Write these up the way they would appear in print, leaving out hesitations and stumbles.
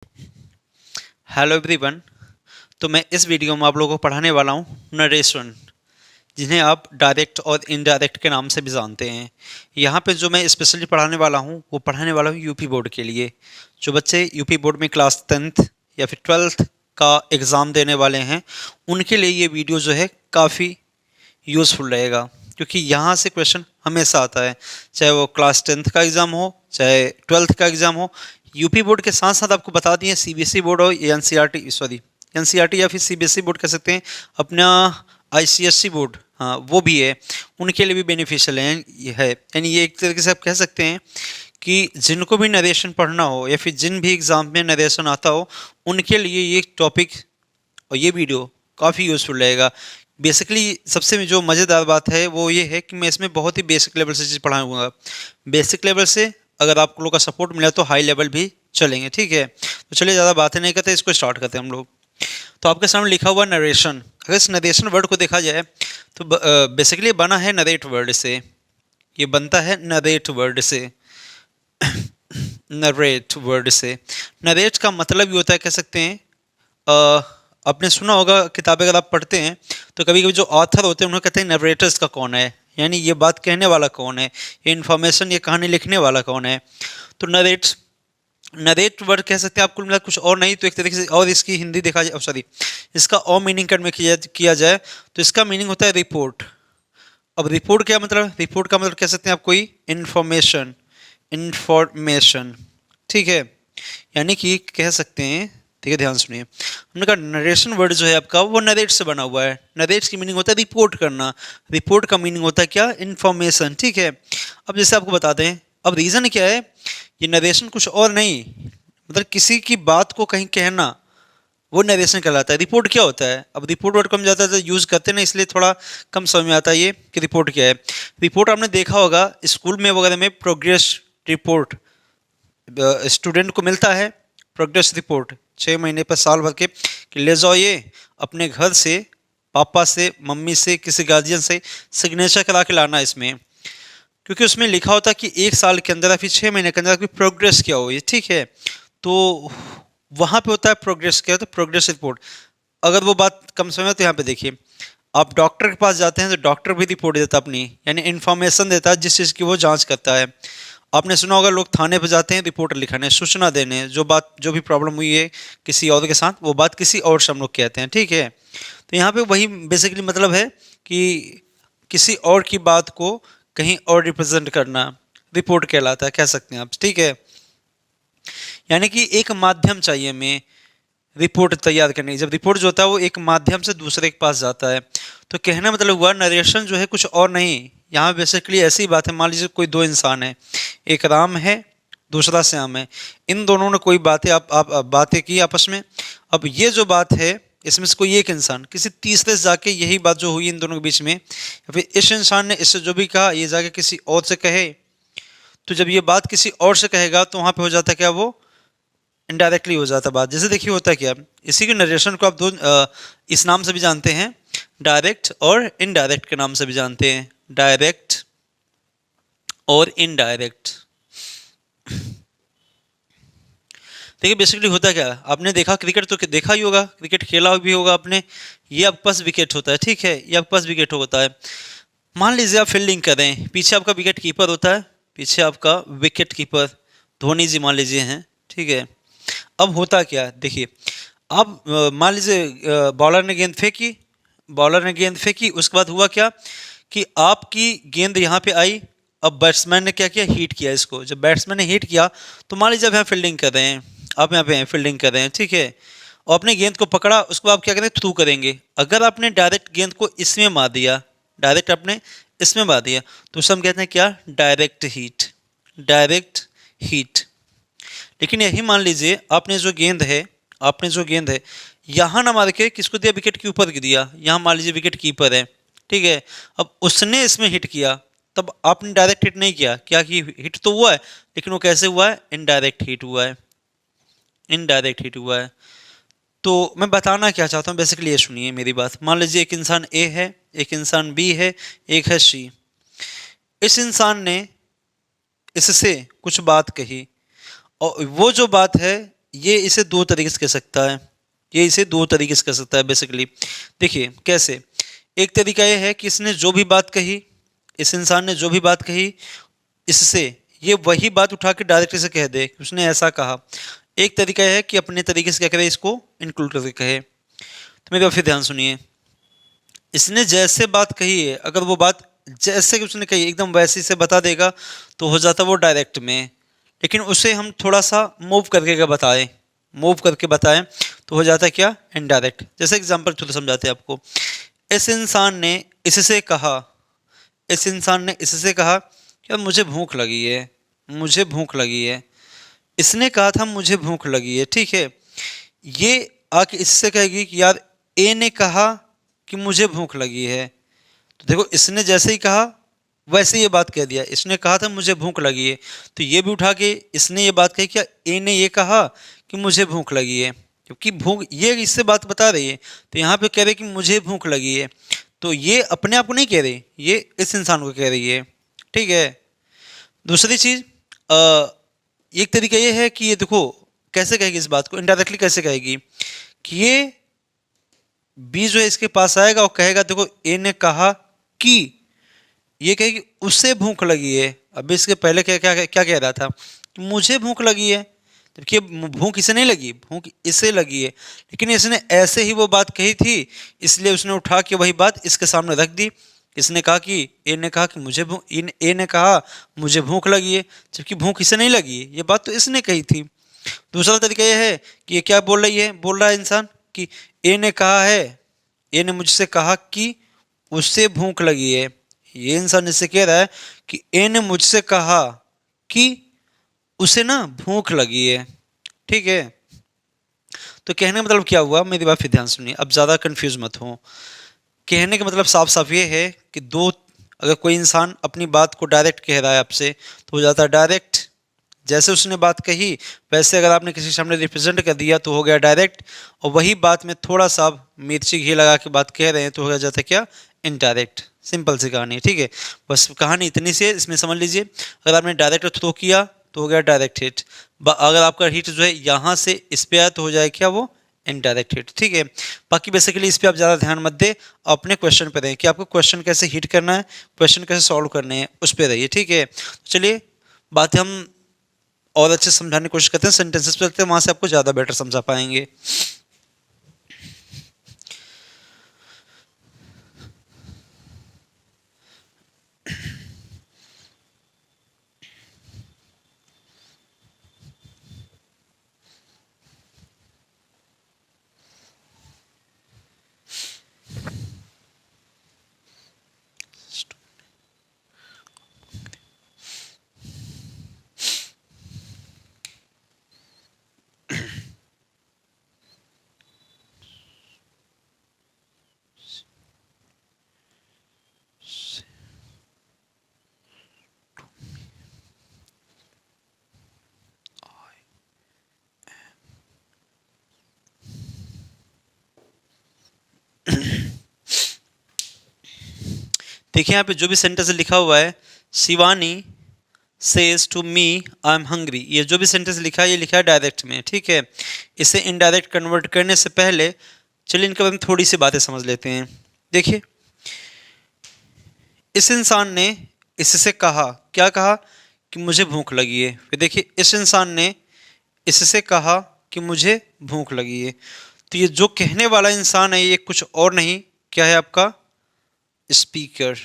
Hello everyone. तो मैं इस वीडियो में आप लोगों को पढ़ाने वाला हूँ नरेशन, जिन्हें आप डायरेक्ट और इनडायरेक्ट के नाम से भी जानते हैं। यहाँ पे जो मैं स्पेशली पढ़ाने वाला हूँ वो पढ़ाने वाला हूँ यूपी बोर्ड के लिए। जो बच्चे यूपी बोर्ड में क्लास 10th या फिर 12th का एग्ज़ाम देने वाले हैं, उनके लिए ये वीडियो जो है काफ़ी यूज़फुल रहेगा, क्योंकि यहाँ से क्वेश्चन हमेशा आता है, चाहे वो क्लास 10th का एग्ज़ाम हो, चाहे 12th का एग्ज़ाम हो। यूपी बोर्ड के साथ साथ आपको बता दिए सीबीएसई बोर्ड हो या एनसीईआरटी या फिर सीबीएसई बोर्ड कह सकते हैं, अपना आईसीएसई बोर्ड, हाँ वो भी है, उनके लिए भी बेनिफिशियल है। ये है यानी ये एक तरीके से आप कह सकते हैं कि जिनको भी नरेशन पढ़ना हो या फिर जिन भी एग्ज़ाम में नरेशन आता हो, उनके लिए ये टॉपिक और ये वीडियो काफ़ी यूज़फुल रहेगा। बेसिकली सबसे जो मज़ेदार बात है वो ये है कि मैं इसमें बहुत ही बेसिक लेवल से चीज़ पढ़ाऊँगा। बेसिक लेवल से अगर आप लोग का सपोर्ट मिला तो हाई लेवल भी चलेंगे, ठीक है। तो चलिए ज़्यादा बातें नहीं करते, इसको स्टार्ट करते हैं हम लोग। तो आपके सामने लिखा हुआ नरेशन, अगर इस नरेशन वर्ड को देखा जाए तो बेसिकली बना है नरेट वर्ड से। ये बनता है नरेट वर्ड से। नरेट वर्ड से नरेट का मतलब ये होता है, कह सकते हैं, अ, आपने सुना होगा, किताबें अगर आप पढ़ते हैं तो कभी कभी जो ऑथर होते हैं उन्हें कहते हैं नरेटर्स का कौन है, यानी ये बात कहने वाला कौन है, ये इन्फॉर्मेशन, ये कहानी लिखने वाला कौन है। तो नरेट, नरेट वर्ड कह सकते हैं आप कुल मिला कुछ और नहीं तो एक तरीके से, और इसकी हिंदी देखा जाए, सॉरी, इसका और मीनिंग कट में किया जाए तो इसका मीनिंग होता है रिपोर्ट। अब रिपोर्ट क्या मतलब, रिपोर्ट का मतलब कह सकते हैं आप कोई इन्फॉर्मेशन, इंफॉर्मेशन, ठीक है। यानी कि कह सकते हैं, ठीक है, ध्यान सुनिए, हमने कहा नरेशन वर्ड जो है आपका वो नरेट से बना हुआ है। नरेट की मीनिंग होता है रिपोर्ट करना, रिपोर्ट का मीनिंग होता है क्या, इन्फॉर्मेशन, ठीक है। अब जैसे आपको बताते हैं, अब रीज़न क्या है, ये नरेशन कुछ और नहीं, मतलब किसी की बात को कहीं कहना, वो नरेशन कहलाता है। रिपोर्ट क्या होता है, अब रिपोर्ट वर्ड को हम ज़्यादा यूज़ करते हैं ना, इसलिए थोड़ा कम समझ में आता है ये कि रिपोर्ट क्या है। रिपोर्ट आपने देखा होगा स्कूल में वगैरह में, प्रोग्रेस रिपोर्ट स्टूडेंट को मिलता है, प्रोग्रेस रिपोर्ट 6 महीने पर साल भर के, कि ले जाओ ये अपने घर से, पापा से, मम्मी से, किसी गार्जियन से सिग्नेचर करा के लाना इसमें, क्योंकि उसमें लिखा होता है कि 1 साल के अंदर या फिर 6 महीने के अंदर आपकी प्रोग्रेस क्या हुई, ठीक है। तो वहाँ पे होता है प्रोग्रेस, क्या होता है, प्रोग्रेस रिपोर्ट। अगर वो बात कम समय में, तो यहाँ पे देखिए, आप डॉक्टर के पास जाते हैं तो डॉक्टर भी रिपोर्ट देता है अपनी, यानी इन्फॉर्मेशन देता है जिस चीज़ की वो जांच करता है। आपने सुना होगा लोग थाने पर जाते हैं रिपोर्ट लिखाने, सूचना देने, जो बात, जो भी प्रॉब्लम हुई है किसी और के साथ, वो बात किसी और से हम लोग कहते हैं, ठीक है। तो यहाँ पे वही बेसिकली मतलब है कि किसी और की बात को कहीं और रिप्रेजेंट करना रिपोर्ट कहलाता है, कह सकते हैं आप, ठीक है। यानी कि एक माध्यम चाहिए हमें रिपोर्ट तैयार करने की। जब रिपोर्ट जो होता है वो एक माध्यम से दूसरे के पास जाता है, तो कहना मतलब हुआ नरेशन जो है कुछ और नहीं। यहाँ बेसिकली ऐसी बात है, मान लीजिए कोई दो इंसान है, एक राम है, दूसरा श्याम है। इन दोनों ने कोई बातें आप बातें की आपस में। अब ये जो बात है, इसमें से कोई एक इंसान किसी तीसरे से जाके यही बात जो हुई इन दोनों के बीच में, या फिर इस इंसान ने इससे जो भी कहा ये जाके किसी और से कहे, तो जब ये बात किसी और से कहेगा तो वहाँ पे हो जाता है क्या, वो इनडायरेक्टली हो जाता है बात। जैसे देखिए होता है क्या, इसी के नरेशन को आप दो इस नाम से भी जानते हैं, डायरेक्ट और इनडायरेक्ट के नाम से भी जानते हैं, डायरेक्ट और इनडायरेक्ट। देखिए बेसिकली होता क्या है, आपने देखा क्रिकेट तो देखा ही होगा, क्रिकेट खेला भी होगा आपने। ये आपके पास विकेट होता है, ठीक है, ये आपके पास विकेट होता है। मान लीजिए आप फील्डिंग कर रहे हैं, पीछे आपका विकेट कीपर होता है, पीछे आपका विकेट कीपर धोनी जी मान लीजिए हैं, ठीक है। अब होता क्या है देखिए, अब मान लीजिए बॉलर ने गेंद फेंकी, बॉलर ने गेंद फेंकी, उसके बाद हुआ क्या कि आपकी गेंद यहाँ पे आई। अब बैट्समैन ने क्या किया, हीट किया इसको। जब बैट्समैन ने हीट किया तो मान लीजिए आप यहाँ फील्डिंग कर रहे हैं, आप यहाँ पे फील्डिंग कर रहे हैं, ठीक है, और अपने गेंद को पकड़ा, उसको आप क्या करें, थ्रू करेंगे। अगर आपने डायरेक्ट गेंद को इसमें मार दिया, डायरेक्ट आपने इसमें मार दिया, तो उसे हम कहते हैं क्या, डायरेक्ट हीट, डायरेक्ट हीट। लेकिन यही मान लीजिए आपने जो गेंद है, आपने जो गेंद है यहाँ ना मार के किसको दिया, विकेट के ऊपर दिया, यहाँ मान लीजिए विकेट कीपर है, ठीक है। अब उसने इसमें हिट किया, तब आपने डायरेक्ट हिट नहीं किया, क्या कि हिट तो हुआ है, लेकिन वो कैसे हुआ है, इनडायरेक्ट हिट हुआ है, इनडायरेक्ट हिट हुआ है। तो मैं बताना क्या चाहता हूँ बेसिकली, ये सुनिए मेरी बात। मान लीजिए एक इंसान ए है, एक इंसान बी है, एक है सी। इस इंसान ने इससे कुछ बात कही, और वो जो बात है ये इसे दो तरीके से कह सकता है, ये इसे दो तरीके से कह सकता है बेसिकली। देखिए कैसे, एक तरीका ये है कि इसने जो भी बात कही, इस इंसान ने जो भी बात कही, इससे ये वही बात उठा के डायरेक्ट इसे कह दे कि उसने ऐसा कहा। एक तरीका यह है कि अपने तरीके से क्या करे, इसको इंक्लूड करके कहे। तो मेरी बात फिर ध्यान सुनिए, इसने जैसे बात कही है, अगर वो बात जैसे कि उसने कही एकदम वैसे से बता देगा तो हो जाता वो डायरेक्ट में। लेकिन उसे हम थोड़ा सा मूव करके क्या बताएं, मूव करके बताएं तो हो जाता है क्या, इनडायरेक्ट। जैसे एग्जांपल थोड़ा समझाते हैं आपको। इस इंसान ने इससे कहा, इस इंसान ने इससे कहा कि यार मुझे भूख लगी है, मुझे भूख लगी है। इसने कहा था मुझे भूख लगी है, ठीक है। ये आके इससे कहेगी कि यार ए ने कहा कि मुझे भूख लगी है। तो देखो इसने जैसे ही कहा वैसे ये बात कह दिया, इसने कहा था मुझे भूख लगी है, तो ये भी उठा के इसने ये बात कही क्या, ए ने ये कहा कि मुझे भूख लगी है, क्योंकि भूख ये इससे बात बता रही है। तो यहाँ पे कह रहे कि मुझे भूख लगी है, तो ये अपने आप को नहीं कह रही, ये इस इंसान को कह रही है, ठीक है। दूसरी चीज, एक तरीका ये है कि ये देखो कैसे कहेगी इस बात को, इनडायरेक्टली कैसे कहेगी कि ये बी जो है इसके पास आएगा और कहेगा देखो ए ने कहा कि, ये कहेगी उसे भूख लगी है। अभी इसके पहले क्या क्या क्या कह रहा था कि मुझे भूख लगी है, जबकि भूख इसे नहीं लगी, भूख इसे लगी है। लेकिन इसने ऐसे ही वो बात कही थी, इसलिए उसने उठा के वही बात इसके सामने रख दी। इसने कहा कि ए ने कहा कि मुझे भूख, ए ने कहा मुझे भूख लगी है, जबकि भूख इसे नहीं लगी है, ये बात तो इसने कही थी। दूसरा तरीका यह है कि ये क्या बोल रही है, बोल रहा है इंसान कि ए ने कहा है, ए ने मुझसे कहा कि उससे भूख लगी है। ये इंसान इससे कह रहा है कि ए ने मुझसे कहा कि उसे ना भूख लगी है, ठीक है। तो कहने का मतलब क्या हुआ, मेरी बात फिर ध्यान सुनिए, अब ज़्यादा कंफ्यूज मत हो। कहने का मतलब साफ साफ ये है कि दो, अगर कोई इंसान अपनी बात को डायरेक्ट कह रहा है आपसे तो हो जाता है डायरेक्ट, जैसे उसने बात कही वैसे अगर आपने किसी के सामने रिप्रेजेंट कर दिया तो हो गया डायरेक्ट, और वही बात में थोड़ा सा आप मिर्ची घी लगा के बात कह रहे हैं तो हो गया जाता है क्या, इनडायरेक्ट। सिंपल सी कहानी है, ठीक है। बस कहानी इतनी सी है, इसमें समझ लीजिए। अगर आपने डायरेक्ट थ्रो किया तो हो गया डायरेक्ट हिट, अगर आपका हिट जो है यहाँ से इस पे आया तो हो जाए क्या, वो इनडायरेक्ट हिट, ठीक है। बाकी बेसिकली इस पे आप ज़्यादा ध्यान मत दें, अपने क्वेश्चन पे रहें कि आपको क्वेश्चन कैसे हिट करना है, क्वेश्चन कैसे सॉल्व करने हैं, उस पर रहिए, ठीक है। चलिए बातें हम और अच्छे से समझाने की कोशिश करते हैं, सेंटेंसेस पे चलते हैं, वहाँ से आपको ज़्यादा बेटर समझा पाएंगे। देखिए यहाँ पे जो भी सेंटेंस लिखा हुआ है, Shivani says to me I am hungry, ये जो भी सेंटेंस लिखा है ये लिखा है डायरेक्ट में, ठीक है। इसे इनडायरेक्ट कन्वर्ट करने से पहले चलिए इनके बारे में थोड़ी सी बातें समझ लेते हैं। देखिए इस इंसान ने इससे कहा, क्या कहा कि मुझे भूख लगी है। फिर देखिए इस इंसान ने इससे कहा कि मुझे भूख लगी है। तो ये जो कहने वाला इंसान है ये कुछ और नहीं, क्या है आपका, स्पीकर।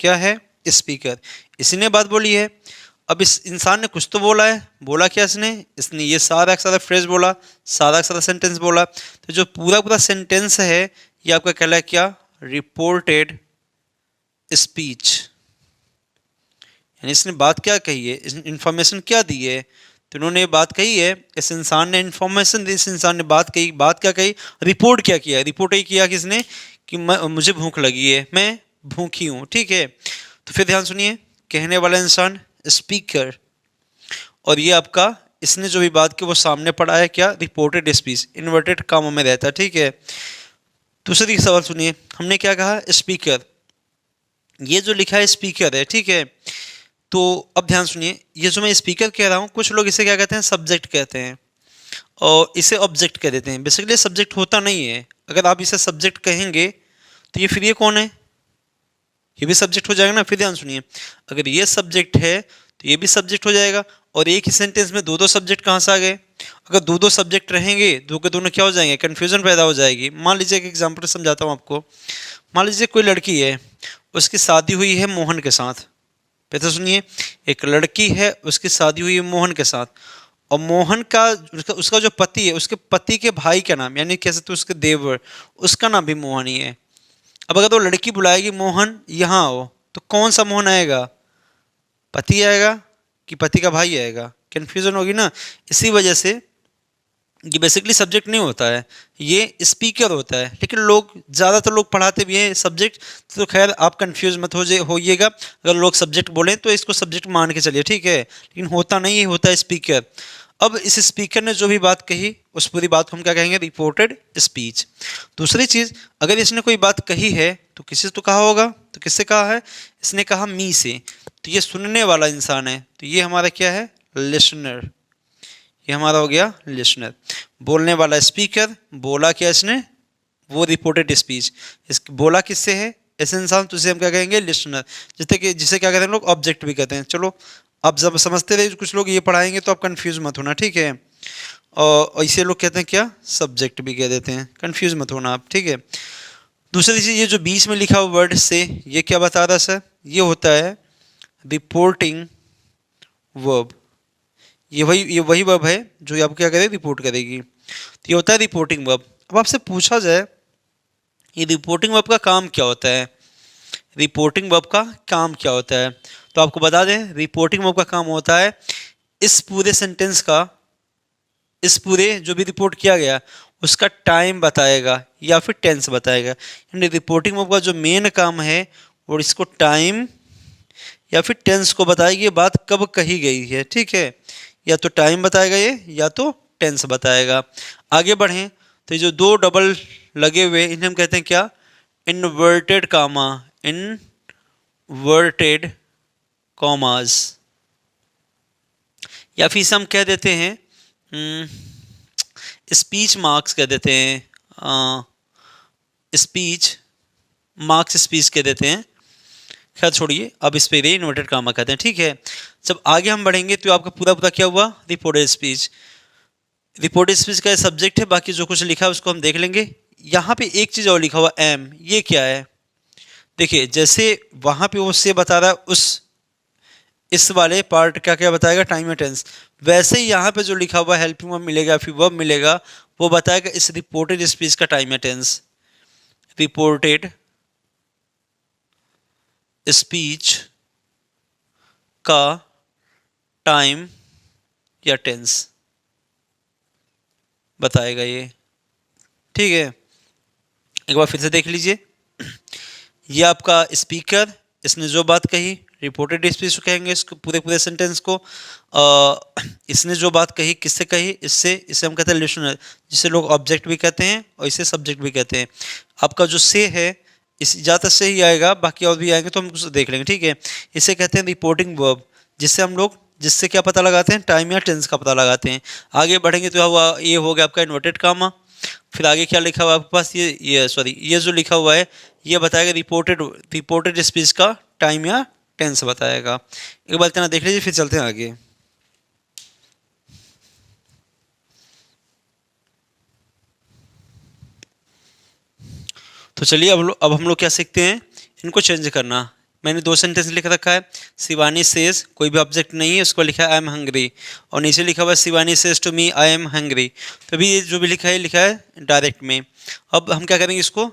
क्या है, स्पीकर। इसने बात बोली है। अब इस इंसान ने कुछ तो बोला है, बोला क्या इसने, इसने ये सारा का सारा फ्रेज बोला, सारा का सारा सेंटेंस बोला। तो जो पूरा पूरा सेंटेंस है ये आपका कहलाए क्या, रिपोर्टेड स्पीच। यानी इसने बात क्या कही है, इंफॉर्मेशन क्या दी है, तो उन्होंने बात कही है, इस इंसान ने इंफॉर्मेशन दी, इस इंसान ने बात कही, बात क्या कही, रिपोर्ट क्या किया, रिपोर्ट ही किया किसने कि मुझे भूख लगी है, मैं भूखी हूँ, ठीक है। तो फिर ध्यान सुनिए, कहने वाला इंसान स्पीकर, और ये आपका इसने जो भी बात की वो सामने पड़ा है क्या, रिपोर्टेड स्पीच, इन्वर्टेड कामों में रहता है, ठीक है। दूसरी सवाल सुनिए, हमने क्या कहा, स्पीकर, ये जो लिखा है स्पीकर है, ठीक है। तो अब ध्यान सुनिए, ये जो मैं स्पीकर कह रहा हूँ कुछ लोग इसे क्या कहते हैं, सब्जेक्ट कहते हैं। और इसे ऑब्जेक्ट कह देते हैं। बेसिकली सब्जेक्ट होता नहीं है, अगर आप इसे सब्जेक्ट कहेंगे तो ये फिर ये कौन है, ये भी सब्जेक्ट हो जाएगा ना। फिर ध्यान सुनिए, अगर ये सब्जेक्ट है तो ये भी सब्जेक्ट हो जाएगा। और एक ही सेंटेंस में दो दो सब्जेक्ट कहाँ से आ गए, अगर दो दो सब्जेक्ट रहेंगे दो के दोनों क्या हो जाएंगे, कन्फ्यूजन पैदा हो जाएगी। मान लीजिए एक एग्जाम्पल समझाता हूँ आपको। मान लीजिए कोई लड़की है, उसकी शादी हुई है मोहन के साथ। तो सुनिए, एक लड़की है, उसकी शादी हुई है मोहन के साथ, और मोहन का उसका जो पति है, उसके पति के भाई का नाम, यानी कह सकते हो उसके देवर, उसका नाम भी मोहन ही है। अब अगर वो लड़की बुलाएगी मोहन यहाँ आओ, तो कौन सा मोहन आएगा, पति आएगा कि पति का भाई आएगा, कन्फ्यूजन होगी ना। इसी वजह से ये बेसिकली सब्जेक्ट नहीं होता है, ये स्पीकर होता है। लेकिन लोग, ज़्यादातर लोग पढ़ाते भी हैं सब्जेक्ट। तो खैर आप कंफ्यूज मत होइएगा, अगर लोग सब्जेक्ट बोलें तो इसको सब्जेक्ट मान के चलिए, ठीक है। लेकिन होता नहीं, होता है स्पीकर। अब इस स्पीकर ने जो भी बात कही, उस पूरी बात को हम क्या कहेंगे, रिपोर्टेड स्पीच। दूसरी चीज़, अगर इसने कोई बात कही है तो किसी से तो कहा होगा, तो किससे कहा है, इसने कहा मी से, तो ये सुनने वाला इंसान है, तो ये हमारा क्या है, लिसनर। ये हमारा हो गया लिसनर। बोलने वाला स्पीकर, बोला क्या इसने, वो रिपोर्टेड स्पीच। इस बोला किससे है, ऐसे इंसान, तो इसे हम क्या कहेंगे, लिसनर। जिसे क्या कहते हैं लोग, ऑब्जेक्ट भी कहते हैं। चलो आप जब समझते रहे, कुछ लोग ये पढ़ाएंगे तो आप कंफ्यूज मत होना, ठीक है। और इसे लोग कहते हैं क्या, सब्जेक्ट भी कह देते हैं, कंफ्यूज मत होना आप, ठीक है। दूसरी चीज़, ये जो बीच में लिखा हुआ वर्ड से, ये क्या बता रहा है सर, ये होता है रिपोर्टिंग वर्ब। ये वही वर्ब है जो आपको क्या करेगी, रिपोर्ट करेगी। तो ये होता है रिपोर्टिंग वर्ब। अब आपसे पूछा जाए ये रिपोर्टिंग वर्ब का काम क्या होता है, रिपोर्टिंग वर्ब का काम क्या होता है, तो आपको बता दें, रिपोर्टिंग वर्ब का काम होता है इस पूरे सेंटेंस का, इस पूरे जो भी रिपोर्ट किया गया उसका टाइम बताएगा या फिर टेंस बताएगा। यानी रिपोर्टिंग वर्ब का जो मेन काम है वो इसको टाइम या फिर टेंस को बताएगी, ये बात कब कही गई है, ठीक है। या तो टाइम बताएगा ये, या तो टेंस बताएगा। आगे बढ़ें तो ये जो दो डबल लगे हुए, इन्हें हम कहते हैं क्या, इन्वर्टेड कामा, इनवर्टेड कॉमास, या फिर इसे हम कह देते हैं स्पीच मार्क्स कह देते हैं, स्पीच मार्क्स स्पीच कह देते हैं। खैर छोड़िए, अब इस पे इन्वर्टेड कामा कहते हैं, ठीक है। जब आगे हम बढ़ेंगे तो आपका पूरा पूरा क्या हुआ, रिपोर्टेड स्पीच। रिपोर्टेड स्पीच का सब्जेक्ट है, बाकी जो कुछ लिखा है उसको हम देख लेंगे। यहाँ पे एक चीज़ और लिखा हुआ एम, ये क्या है, देखिए जैसे वहाँ पे वो से बता रहा है उस इस वाले पार्ट का क्या बताएगा, टाइम या टेंस, वैसे ही यहाँ पे जो लिखा हुआ हेल्पिंग वर्ब मिलेगा, फिर वर्ब मिलेगा, वो बताएगा इस रिपोर्टेड स्पीच का टाइम या टेंस। रिपोर्टेड स्पीच का टाइम या टेंस बताएगा ये, ठीक है। एक बार फिर से देख लीजिए, ये आपका स्पीकर, इसने जो बात कही, रिपोर्टेड स्पीच कहेंगे इसको, पूरे पूरे सेंटेंस को। इसने जो बात कही किससे कही, इसे हम कहते हैं लिसनर, जिसे लोग ऑब्जेक्ट भी कहते हैं और इसे सब्जेक्ट भी कहते हैं। आपका जो से है, इस ज़्यादातर से ही आएगा, बाकी और भी आएंगे तो हम उसे देख लेंगे, ठीक है। इसे कहते हैं रिपोर्टिंग वर्ब, जिससे क्या पता लगाते हैं, टाइम या टेंस का पता लगाते हैं। आगे बढ़ेंगे तो ये हो गया आपका इन्वर्टेड कामा। फिर आगे क्या लिखा हुआ है आपके पास, ये जो लिखा हुआ है ये बताएगा रिपोर्टेड स्पीच का टाइम या टेंस बताएगा। एक बार इतना देख लीजिए, फिर चलते हैं आगे। तो चलिए अब हम लोग क्या सीखते हैं, इनको चेंज करना। मैंने दो सेंटेंस लिख रखा है, शिवानी सेज, कोई भी ऑब्जेक्ट नहीं है, उसको लिखा है आई एम हंग्री, और नीचे लिखा हुआ है Shivani says to me I am hungry. तो अभी ये जो भी लिखा है डायरेक्ट में। अब हम क्या करेंगे, इसको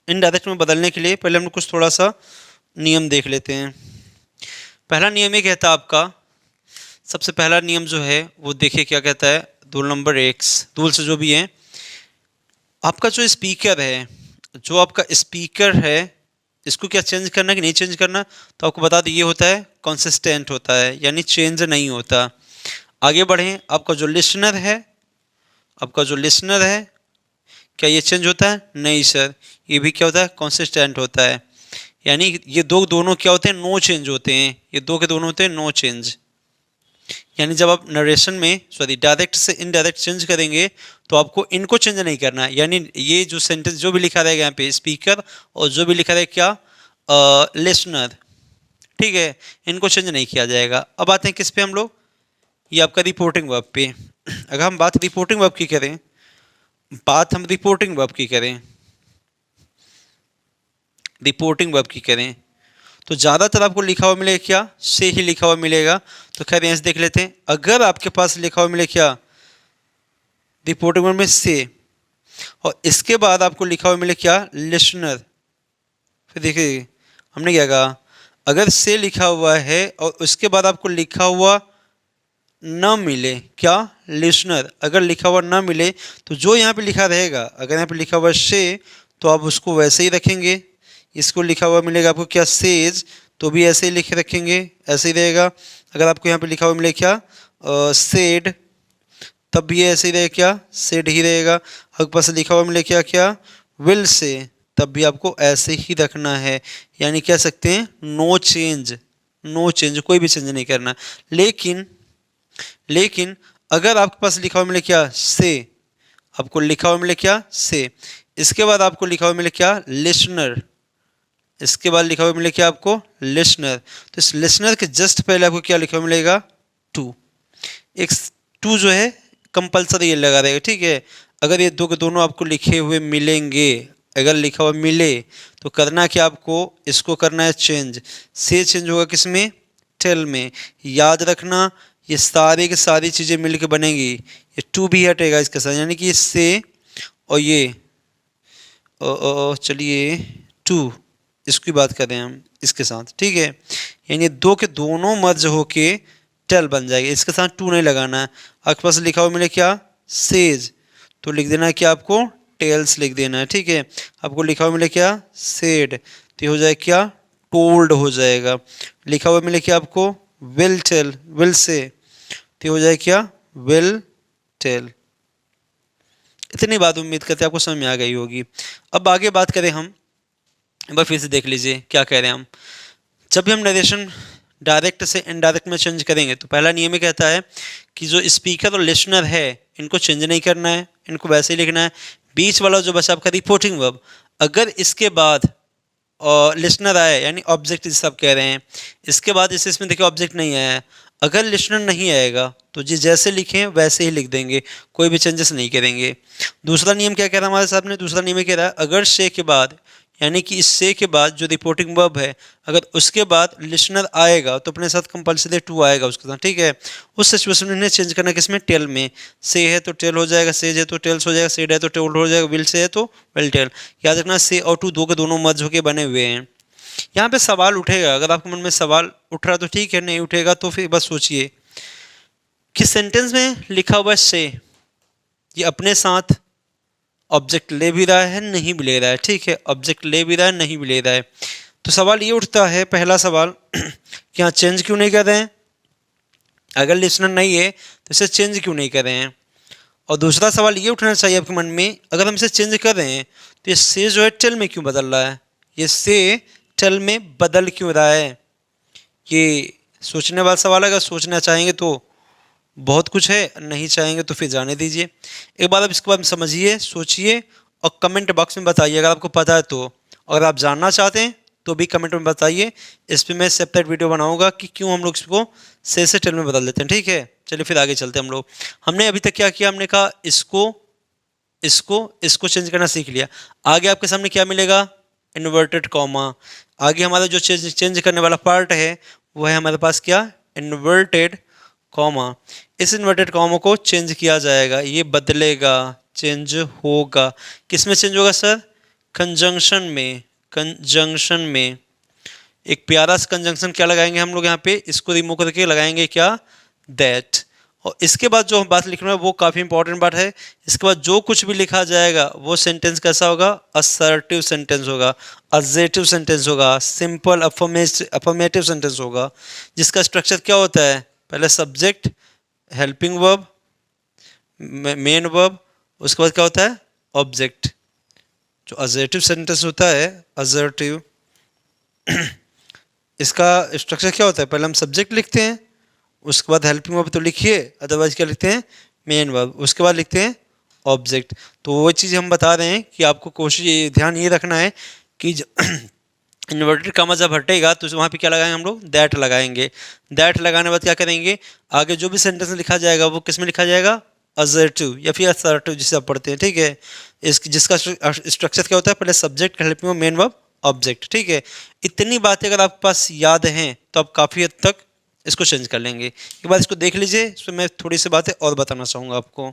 इनडायरेक्ट में बदलने के लिए पहले हम लोग कुछ थोड़ा सा नियम देख लेते हैं। पहला नियम ये कहता है आपका, सबसे पहला नियम जो है वो देखिए क्या कहता है, रूल नंबर एक्स, रूल्स जो भी हैं, आपका जो स्पीकर है, जो आपका स्पीकर है, इसको क्या चेंज करना कि नहीं चेंज करना, तो आपको बता दें ये होता है कंसिस्टेंट होता है, यानी चेंज नहीं होता। आगे बढ़ें, आपका जो लिसनर है, क्या ये चेंज होता है, नहीं सर, ये भी क्या होता है, कंसिस्टेंट होता है। यानी ये दोनों क्या होते हैं, नो चेंज होते हैं, ये दो के दोनों होते हैं नो चेंज। यानी जब आप नरेशन में डायरेक्ट से इनडायरेक्ट चेंज करेंगे तो आपको इनको चेंज नहीं करना है। यानी ये जो सेंटेंस जो भी लिखा रहेगा यहाँ पे स्पीकर और जो भी लिखा रहेगा क्या लिसनर, ठीक है, इनको चेंज नहीं किया जाएगा। अब आते हैं किस पे हम लोग, ये आपका रिपोर्टिंग वर्ब पे। अगर हम बात रिपोर्टिंग वर्ब की करें, रिपोर्टिंग वर्ब की करें तो ज़्यादातर आपको लिखा हुआ मिलेगा क्या, से ही लिखा हुआ मिलेगा। तो खैर यहाँ से देख लेते हैं, अगर आपके पास लिखा हुआ मिले क्या रिपोर्टिंग वर्ब में से, और इसके बाद आपको लिखा हुआ मिले क्या लिसनर, फिर देखिए हमने क्या कहा, अगर से लिखा हुआ है और उसके बाद आपको लिखा हुआ ना मिले क्या लिसनर, अगर लिखा हुआ ना मिले तो जो यहाँ पे लिखा रहेगा, अगर यहाँ पे लिखा हुआ से तो आप उसको वैसे ही रखेंगे। इसको लिखा हुआ मिलेगा आपको क्या सेज, तो भी ऐसे ही लिखे रखेंगे, ऐसे ही रहेगा। अगर आपको यहाँ पे लिखा हुआ मिले क्या सेड, तब भी ये ऐसे ही रहेगा क्या सेड ही रहेगा। आपके पास लिखा हुआ मिले क्या क्या विल से, तब भी आपको ऐसे ही रखना है। यानी कह सकते हैं नो चेंज, नो चेंज, कोई भी चेंज नहीं करना। लेकिन अगर आपके पास लिखा हुआ मिले क्या से, आपको लिखा हुआ मिले क्या से, इसके बाद आपको लिखा हुआ मिले क्या लिसनर, इसके बाद लिखा हुआ मिले क्या आपको लिसनर, तो इस लिसनर के जस्ट पहले आपको क्या लिखा हुआ मिलेगा टू। एक टू जो है कंपलसरी ये लगा रहेगा, ठीक है। अगर ये दो के दोनों आपको लिखे हुए मिलेंगे, अगर लिखा हुआ मिले तो करना क्या आपको, इसको करना है चेंज। से चेंज होगा किस में, टेल में। याद रखना ये सारी की सारी चीज़ें मिलकर बनेंगी, ये टू भी हटेगा इसके साथ, यानी कि से और ये चलिए टू, इसकी बात करें हम इसके साथ, ठीक है। यानी दो के दोनों मर्ज होके टेल बन जाएगा, इसके साथ टू नहीं लगाना है। आपके पास लिखा हुआ मिले क्या सेज, तो लिख देना है क्या आपको टेल्स लिख देना है, ठीक है। आपको लिखा हुआ मिले क्या सेड, तो हो जाएगा क्या टोल्ड हो जाएगा। लिखा हुआ मिले क्या आपको विल टेल, विल से, तो हो जाएगा क्या विल टेल। इतनी बात उम्मीद करते हैं आपको समझ में आ गई होगी। अब आगे बात करें हम, एक बार फिर से देख लीजिए क्या कह रहे हैं हम। जब भी हम नरेशन डायरेक्ट से इनडायरेक्ट में चेंज करेंगे तो पहला नियम ये कहता है कि जो स्पीकर और लिसनर है इनको चेंज नहीं करना है, इनको वैसे ही लिखना है। बीच वाला जो बचा आपका रिपोर्टिंग वर्ब, अगर इसके बाद लिसनर आया यानी ऑब्जेक्ट जिसे आप कह रहे हैं, इसके बाद इसे इसमें देखिए ऑब्जेक्ट नहीं आया है, अगर लिसनर नहीं आएगा तो जी जैसे लिखें वैसे ही लिख देंगे, कोई भी चेंजेस नहीं करेंगे। दूसरा नियम क्या कह रहा है हमारे साहब ने, दूसरा नियम ये कह रहा है अगर से के बाद, यानी कि इस से के बाद जो रिपोर्टिंग वर्ब है, अगर उसके बाद लिसनर आएगा तो अपने साथ कंपल्सरी टू आएगा उसके साथ, ठीक है। उस सिचुएशन में इन्हें चेंज करना किसमें, टेल में। से है तो टेल हो जाएगा, सेज है तो टेल्स हो जाएगा, सेड है तो टेल हो जाएगा, विल से है तो विल टेल। याद रखना से और टू दो के दोनों मर्ज होके बने हुए हैं। यहाँ पे सवाल उठेगा, अगर आपके मन में सवाल उठ रहा तो ठीक है, नहीं उठेगा तो फिर बस सोचिए कि सेंटेंस में लिखा हुआ से ये अपने साथ ऑब्जेक्ट ले भी रहा है नहीं भी ले रहा है, ठीक है, ऑब्जेक्ट ले भी रहा है नहीं भी ले रहा है। तो सवाल ये उठता है, पहला सवाल कि यहाँ चेंज क्यों नहीं कर रहे हैं, अगर लिसनर नहीं है तो इसे चेंज क्यों नहीं कर रहे हैं। और दूसरा सवाल ये उठना चाहिए आपके मन में, अगर हम इसे चेंज कर रहे हैं तो ये से जो है टेल में क्यों बदल रहा है, ये से टेल में बदल क्यों रहा है। ये सोचने वाला सवाल है, अगर सोचना चाहेंगे तो बहुत कुछ है, नहीं चाहेंगे तो फिर जाने दीजिए। एक बार आप इसके बाद समझिए, सोचिए और कमेंट बॉक्स में बताइए अगर आपको पता है तो। अगर आप जानना चाहते हैं तो भी कमेंट में बताइए, इस पर मैं सेपरेट वीडियो बनाऊंगा कि क्यों हम लोग इसको से टेल में बदल देते हैं, ठीक है। चलिए फिर आगे चलते हैं हम लोग। हमने अभी तक क्या किया, हमने कहा इसको इसको इसको चेंज करना सीख लिया। आगे आपके सामने क्या मिलेगा, इन्वर्टेड कॉमा। आगे हमारा जो चेंज करने वाला पार्ट है वो है हमारे पास क्या, इन्वर्टेड कॉमा। इस इन्वर्टेड कॉमा को चेंज किया जाएगा, ये बदलेगा, चेंज होगा। किस में चेंज होगा सर, कंजंक्शन में, कंजंक्शन में। एक प्यारा सा कंजंक्शन क्या लगाएंगे हम लोग यहाँ पे, इसको रिमूव करके लगाएंगे क्या, दैट। और इसके बाद जो बात लिखना है वो काफ़ी इंपॉर्टेंट बात है, इसके बाद जो कुछ भी लिखा जाएगा वो सेंटेंस कैसा होगा, असर्टिव सेंटेंस होगा, अजेटिव सेंटेंस होगा, सिंपल अफर्मेटिव सेंटेंस होगा, जिसका स्ट्रक्चर क्या होता है, पहले subject, helping verb, main verb, उसके बाद क्या होता है ऑब्जेक्ट। जो अजेटिव सेंटेंस होता है, असर्टिव, इसका स्ट्रक्चर क्या होता है, पहले हम सब्जेक्ट लिखते हैं, उसके बाद हेल्पिंग वर्ब तो लिखिए, अदरवाइज क्या लिखते हैं, मेन वर्ब, उसके बाद लिखते हैं ऑब्जेक्ट। तो वो चीज़ हम बता रहे हैं कि आपको कोशिश ध्यान ये रखना है कि इन्वर्टेड कॉमा जब हटेगा तो वहाँ पे क्या लगाएंगे हम लोग, दैट लगाएंगे। दैट लगाने के बाद क्या करेंगे, आगे जो भी सेंटेंस लिखा जाएगा वो किस में लिखा जाएगा, असर्टिव या फिर असर्टिव जिसे आप पढ़ते हैं, ठीक है। जिसका स्ट्रक्चर क्या होता है, पहले subject, helping verb, main verb, object, ठीक है। इतनी बातें अगर आपके पास याद हैं तो आप काफ़ी हद तक इसको चेंज कर लेंगे। एक बार इसको देख लीजिए, इसमें मैं थोड़ी सी बातें और बताना चाहूँगा आपको।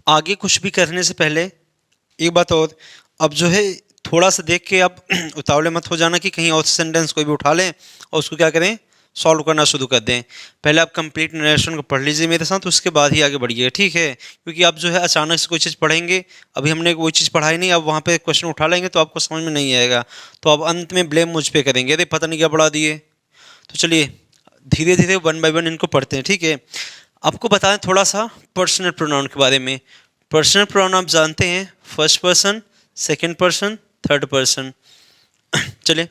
आगे कुछ भी करने से पहले एक बात और, अब जो है थोड़ा सा देख के आप उतावले मत हो जाना कि कहीं और सेंटेंस कोई भी उठा लें और उसको क्या करें, सॉल्व करना शुरू कर दें। पहले आप कंप्लीट नरेशन को पढ़ लीजिए मेरे साथ, उसके बाद ही आगे बढ़िए, ठीक है। क्योंकि आप जो है अचानक से कोई चीज़ पढ़ेंगे, अभी हमने वही चीज़ पढ़ाई नहीं, अब वहाँ पे क्वेश्चन उठा लेंगे तो आपको समझ में नहीं आएगा, तो आप अंत में ब्लेम मुझ पे करेंगे, अरे पता नहीं क्या पढ़ा दिए। तो चलिए धीरे धीरे वन बाय वन इनको पढ़ते हैं, ठीक है। आपको बताएं थोड़ा सा पर्सनल प्रोनाउन के बारे में। पर्सनल प्रोनाउन आप जानते हैं, first person, second person, third person. चलिए,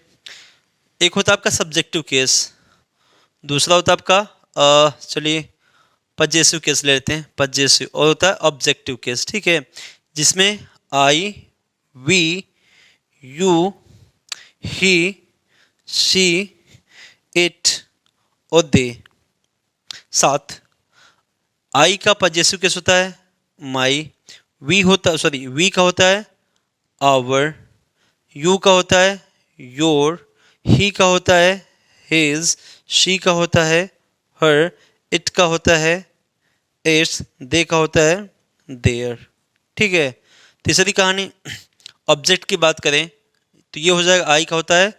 एक होता है आपका सब्जेक्टिव केस, दूसरा होता है आपका चलिए पजेसिव केस ले लेते हैं, पजेसिव, और होता है ऑब्जेक्टिव केस, ठीक है। जिसमें I, we, you, he, she, it और दे, सात। आई का पजेसिव केस होता है माई, वी होता, सॉरी, वी का होता है आवर, यू का होता है योर, ही का होता है हिज, शी का होता है हर, इट का होता है इट्स, दे का होता है देयर, ठीक है। तीसरी कहानी, ऑब्जेक्ट की बात करें तो ये हो जाएगा, आई का होता है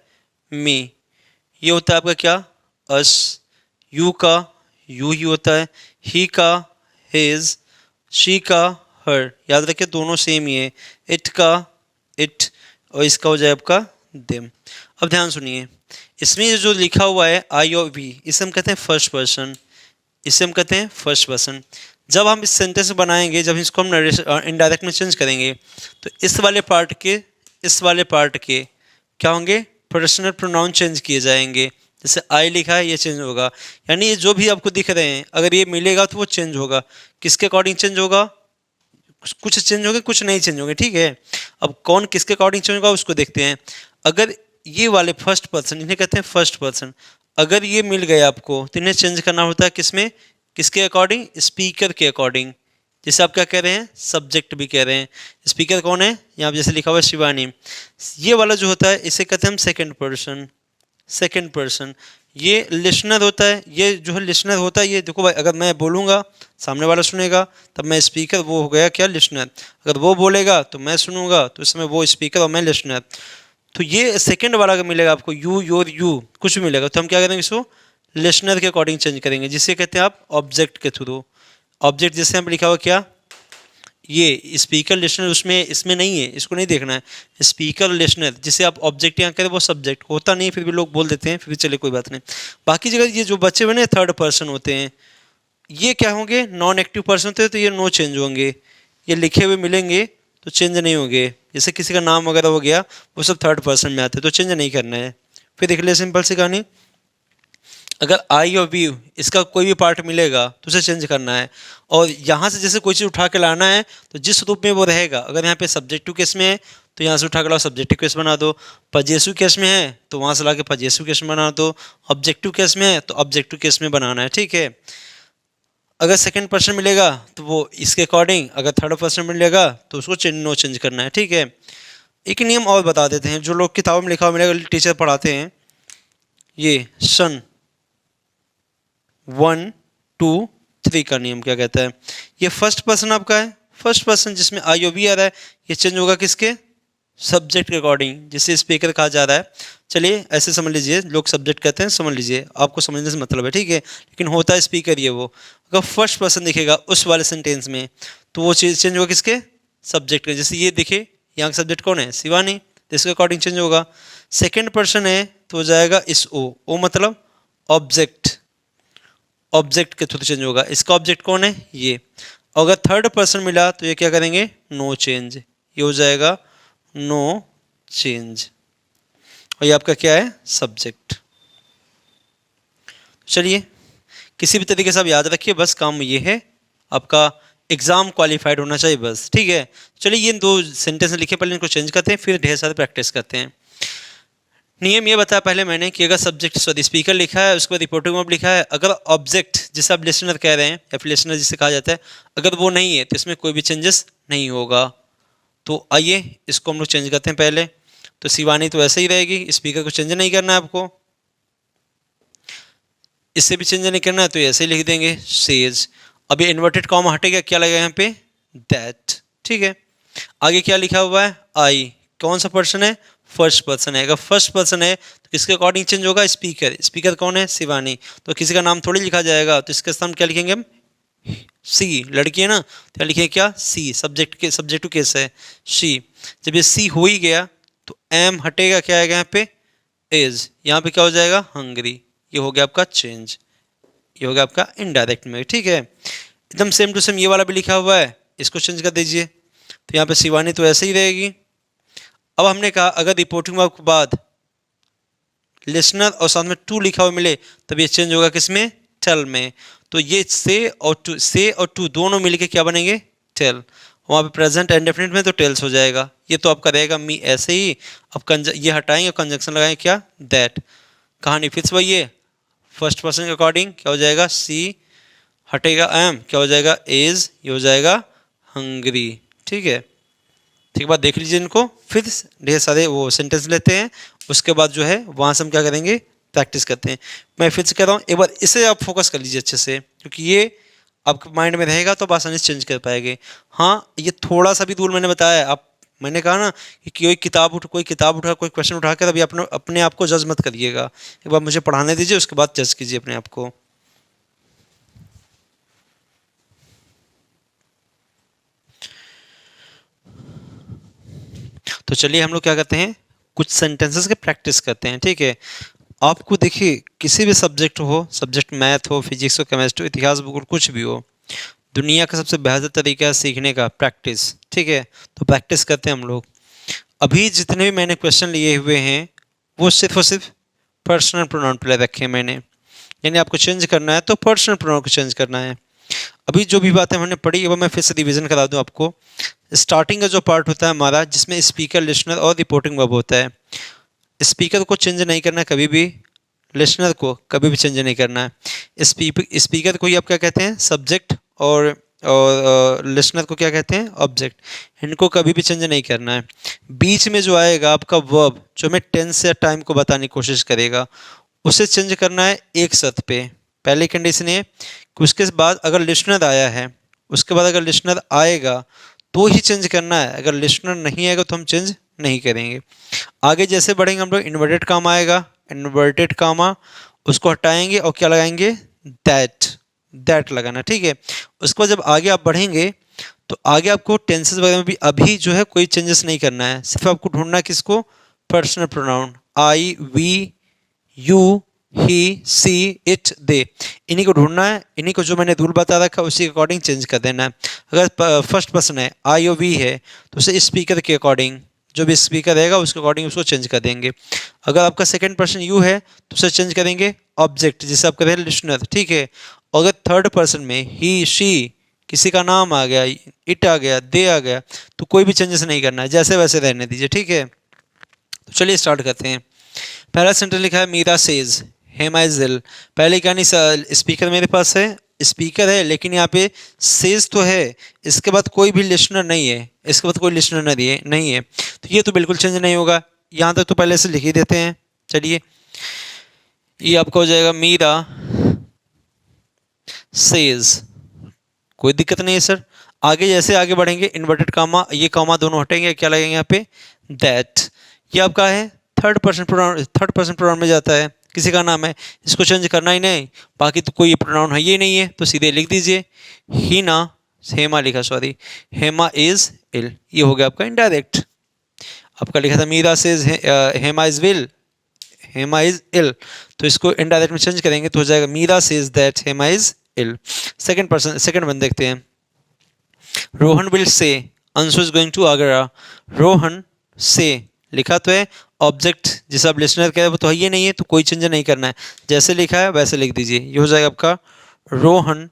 मी, ये होता है आपका क्या, अस, यू का यू ही होता है, ही का हिज, शी का हर, याद रखिए दोनों सेम ही है, इट का इट, और इसका हो जाए आपका देम। अब ध्यान सुनिए, इसमें ये जो लिखा हुआ है आई और वी, इसे हम कहते हैं फर्स्ट पर्सन, इसे हम कहते हैं फर्स्ट पर्सन। जब हम इस सेंटेंस बनाएंगे, जब इसको हम इनडायरेक्ट में चेंज करेंगे तो इस वाले पार्ट के क्या होंगे, पर्सनल प्रोनाउन चेंज किए जाएंगे। जैसे आई लिखा है ये चेंज होगा, यानी ये जो भी आपको दिख रहे हैं अगर ये मिलेगा तो वो चेंज होगा। किसके अकॉर्डिंग चेंज होगा, कुछ चेंज होंगे कुछ नहीं चेंज होंगे, ठीक है। अब कौन किसके अकॉर्डिंग चेंज होगा उसको देखते हैं। अगर ये वाले फर्स्ट पर्सन, इन्हें कहते हैं फर्स्ट पर्सन, अगर ये मिल गए आपको तो इन्हें चेंज करना होता है किसमें, किसके अकॉर्डिंग, स्पीकर के अकॉर्डिंग। जैसे आप क्या कह रहे हैं, सब्जेक्ट भी कह रहे हैं, स्पीकर कौन है, यहाँ पे जैसे लिखा हुआ है शिवानी। ये वाला जो होता है इसे कहते हैं हम सेकंड पर्सन, सेकंड पर्सन। ये लिसनर होता है, ये जो है लिसनर होता है, ये देखो भाई अगर मैं बोलूँगा सामने वाला सुनेगा तब मैं स्पीकर, वो हो गया क्या, लिसनर। अगर वो बोलेगा तो मैं सुनूंगा तो इसमें वो स्पीकर और मैं लिसनर। तो ये सेकंड वाला अगर मिलेगा आपको, यू योर यू कुछ भी मिलेगा तो हम क्या करेंगे, इसको लिसनर के अकॉर्डिंग चेंज करेंगे, जिसे कहते हैं आप ऑब्जेक्ट के थ्रू। ऑब्जेक्ट जैसे हम लिखा हुआ क्या, ये स्पीकर लिसनर, उसमें इसमें नहीं है, इसको नहीं देखना है। स्पीकर लिसनर जिसे आप ऑब्जेक्ट यहाँ करें वो सब्जेक्ट होता नहीं, फिर भी लोग बोल देते हैं, फिर भी चले कोई बात नहीं। बाकी जगह ये जो बच्चे बने थर्ड पर्सन होते हैं, ये क्या होंगे, नॉन एक्टिव पर्सन होते हैं, तो ये नो चेंज होंगे, ये लिखे हुए मिलेंगे तो चेंज नहीं होंगे। जैसे किसी का नाम वगैरह हो गया वो सब थर्ड पर्सन में आते हैं, तो चेंज नहीं करना है। फिर देख ले सिंपल सी कहानी, अगर आई और वी इसका कोई भी पार्ट मिलेगा तो उसे चेंज करना है, और यहाँ से जैसे कोई चीज़ उठा के लाना है तो जिस रूप में वो रहेगा, अगर यहाँ पे सब्जेक्टिव केस में है तो यहाँ से उठा के लाओ सब्जेक्टिव केस बना दो, पजेसिव केस में है तो वहाँ से ला के पजेसिव केस में बना दो, ऑब्जेक्टिव केस में है तो ऑब्जेक्टिव केस में बनाना है, ठीक है। अगर सेकंड पर्सन मिलेगा तो वो इसके अकॉर्डिंग, अगर थर्ड पर्सन मिलेगा तो उसको नो चेंज करना है, ठीक है। एक नियम और बता देते हैं, जो लोग किताबों में लिखा हुआ मिलेगा, टीचर पढ़ाते हैं, ये सन 1 2 3 का नियम क्या कहता है। ये फर्स्ट पर्सन आपका है, फर्स्ट पर्सन जिसमें आई ओ बी आ रहा है, ये चेंज होगा किसके, सब्जेक्ट के अकॉर्डिंग, जिसे स्पीकर कहा जा रहा है। चलिए ऐसे समझ लीजिए, लोग सब्जेक्ट कहते हैं, समझ लीजिए, आपको समझने से मतलब है, ठीक है। लेकिन होता है स्पीकर ये वो, अगर फर्स्ट पर्सन दिखेगा उस वाले सेंटेंस में तो वो चीज़ चेंज होगा किसके, सब्जेक्ट के। जैसे ये दिखे, यहाँ का सब्जेक्ट कौन है, शिवानी, तो इसके अकॉर्डिंग चेंज होगा। सेकेंड पर्सन है तो हो जाएगा इस ओ मतलब ऑब्जेक्ट, ऑब्जेक्ट के थ्रू चेंज होगा। इसका ऑब्जेक्ट कौन है, ये। अगर थर्ड पर्सन मिला तो ये क्या करेंगे, नो चेंज, ये हो जाएगा नो चेंज। और ये आपका क्या है, सब्जेक्ट। चलिए किसी भी तरीके से आप याद रखिए, बस काम ये है आपका एग्जाम क्वालिफाइड होना चाहिए बस, ठीक है। चलिए ये दो सेंटेंस लिखे, पहले इनको चेंज करते हैं, फिर ढेर सारे प्रैक्टिस करते हैं। नियम ये बताया पहले मैंने कि अगर सब्जेक्ट सॉरी स्पीकर लिखा है, उसके बाद रिपोर्टिंग वर्ब लिखा है, अगर ऑब्जेक्ट जिसे आप लिसनर कह रहे हैं या फिर लिसनर जिसे कहा जाता है, अगर वो नहीं है तो इसमें कोई भी चेंजेस नहीं होगा। तो आइए इसको हम लोग चेंज करते हैं पहले। तो शिवानी तो ऐसे ही रहेगी, स्पीकर को चेंज नहीं करना है आपको, इससे भी चेंज नहीं करना है तो ऐसे ही लिख देंगे सेज। अब ये इन्वर्टेड कॉमा हटेगा, क्या लगेगा यहाँ पे, दैट, ठीक है। आगे क्या लिखा हुआ है, आई, कौन सा पर्सन है, फर्स्ट पर्सन है। अगर फर्स्ट पर्सन है तो किसके अकॉर्डिंग चेंज होगा, स्पीकर। स्पीकर कौन है, शिवानी, तो किसी का नाम थोड़ी लिखा जाएगा, तो इसके स्थान क्या लिखेंगे हम, सी, लड़की है ना, तो क्या लिखेंगे, क्या, सी, सब्जेक्ट के सब्जेक्ट टू केस है शी। जब ये सी हो ही गया तो एम हटेगा, क्या आएगा यहाँ पे, इज, यहाँ पे क्या हो जाएगा, हंगरी। ये हो गया आपका चेंज, ये हो गया आपका इनडायरेक्ट में, ठीक है। एकदम सेम टू सेम ये वाला भी लिखा हुआ है, इसको चेंज कर दीजिए। तो यहाँ पे शिवानी तो ऐसे ही रहेगी। अब हमने कहा अगर रिपोर्टिंग वर्ब के बाद लिसनर और साथ में टू लिखा हुआ मिले तब ये चेंज होगा किसमें, टेल में। तो ये से और टू दोनों मिलके क्या बनेंगे, टेल। वहाँ पे प्रेजेंट इंडेफिनिट में तो टेल्स हो जाएगा। ये तो आपका रहेगा मी ऐसे ही। अब ये हटाएंगे और कंजंक्शन लगाएंगे, क्या, दैट। कहानी फिर से वही है, फर्स्ट पर्सन के अकॉर्डिंग क्या हो जाएगा, सी हटेगा एम, क्या हो जाएगा, इज, ये हो जाएगा हंगरी, ठीक है। ठीक बात, देख लीजिए इनको, फिर ढेर सारे वो सेंटेंस लेते हैं, उसके बाद जो है वहाँ से हम क्या करेंगे, प्रैक्टिस करते हैं। मैं फिर से कह रहा हूँ, एक बार इसे आप फोकस कर लीजिए अच्छे से, क्योंकि ये आपके माइंड में रहेगा तो आप आसानी से चेंज कर पाएंगे। हाँ, ये थोड़ा सा भी रूल मैंने बताया, आप, मैंने कहा ना कि कोई किताब उठा कोई क्वेश्चन उठाकर अभी अपने आप को जज मत करिएगा। एक बार मुझे पढ़ाने दीजिए, उसके बाद जज कीजिए अपने आप को। तो चलिए हम लोग क्या करते हैं, कुछ सेंटेंसेस के प्रैक्टिस करते हैं, ठीक है। आपको देखिए किसी भी सब्जेक्ट हो, सब्जेक्ट मैथ हो, फिजिक्स हो, केमिस्ट्री, इतिहास, भूगोल, कुछ भी हो, दुनिया का सबसे बेहतर तरीका है सीखने का प्रैक्टिस, ठीक है। तो प्रैक्टिस करते हैं हम लोग। अभी जितने भी मैंने क्वेश्चन लिए हुए हैं वो सिर्फ और सिर्फ पर्सनल प्रोनाउन पे रखे हैं मैंने, यानी आपको चेंज करना है तो पर्सनल प्रोनाउन को चेंज करना है। अभी जो भी बातें हमने पढ़ी वो मैं फिर से रिवीजन करा दूं आपको। स्टार्टिंग का जो पार्ट होता है हमारा, जिसमें स्पीकर, लिसनर और रिपोर्टिंग वर्ब होता है, स्पीकर को चेंज नहीं करना है कभी भी, लिसनर को कभी भी चेंज नहीं करना है। स्पीकर को ही आप क्या कहते हैं, सब्जेक्ट, और लिसनर को क्या कहते हैं, ऑब्जेक्ट। इनको कभी भी चेंज नहीं करना है। बीच में जो आएगा आपका वर्ब, जो हमें टेंस या टाइम को बताने की कोशिश करेगा, उसे चेंज करना है एक शर्त पे। पहली कंडीशन ये कि उसके बाद अगर लिसनर आया है, उसके बाद अगर लिसनर आएगा तो ही चेंज करना है, अगर लिसनर नहीं आएगा तो हम चेंज नहीं करेंगे। आगे जैसे बढ़ेंगे हम लोग, इन्वर्टेड कामा आएगा, इन्वर्टेड कामा उसको हटाएंगे और क्या लगाएंगे, दैट, दैट लगाना, ठीक है। उसके बाद जब आगे आप बढ़ेंगे तो आगे आपको टेंसेस वगैरह में भी अभी जो है कोई चेंजेस नहीं करना है, सिर्फ आपको ढूंढना है किसको, personal pronoun, I, we, you, he, she, it, they, इन्हीं को ढूंढना है। इन्हीं को जो मैंने रूल बता रखा है उसी के अकॉर्डिंग चेंज कर देना है। अगर फर्स्ट पर्सन है, आई और वी है, तो उसे स्पीकर के अकॉर्डिंग, जो भी स्पीकर रहेगा उसके अकॉर्डिंग उसको चेंज कर देंगे। अगर आपका सेकंड पर्सन यू है तो उसे चेंज करेंगे ऑब्जेक्ट, जिसे आप करें लिसनर, ठीक है। और अगर थर्ड पर्सन में ही, शी, किसी का नाम आ गया, इट आ गया, दे आ गया, तो कोई भी चेंजेस नहीं करना है, जैसे वैसे रहने दीजिए, ठीक है। तो चलिए स्टार्ट करते हैं। पहला सेंटेंस लिखा है Meera says Hema is ill. पहले क्या नहीं, स्पीकर मेरे पास है, स्पीकर है, लेकिन यहाँ पे सेज तो है, इसके बाद कोई भी लिसनर नहीं है, इसके बाद कोई लिसनर नहीं है, तो ये तो बिल्कुल चेंज नहीं होगा। यहाँ तक तो पहले से लिख ही देते हैं। चलिए ये आपका हो जाएगा मीरा सेज, कोई दिक्कत नहीं है सर। आगे जैसे आगे बढ़ेंगे, इन्वर्टेड कामा, ये कामा दोनों हटेंगे, क्या लगेंगे यहाँ पे, दैट। ये आपका है थर्ड पर्सन प्रोनाउन में जाता है, किसी का नाम है, इसको चेंज करना ही नहीं। बाकी तो कोई प्रोनाउन है ही नहीं है, तो सीधे लिख दीजिए ही ना, हेमा लिखा, सॉरी, हेमा इज इल, ये हो गया आपका इनडायरेक्ट। आपका लिखा था Meera says Hema is will, Hema is ill, तो इसको इनडायरेक्ट में चेंज करेंगे तो हो जाएगा Meera says that Hema is ill. Second one देखते हैं। Rohan will say Anshu is going to Agra. Rohan say लिखा तो है, ऑब्जेक्ट जिसे आप लिसनर कह रहे हो वो तो है ही नहीं है, तो कोई चेंज नहीं करना है, जैसे लिखा है वैसे लिख दीजिए। ये हो जाएगा आपका रोहन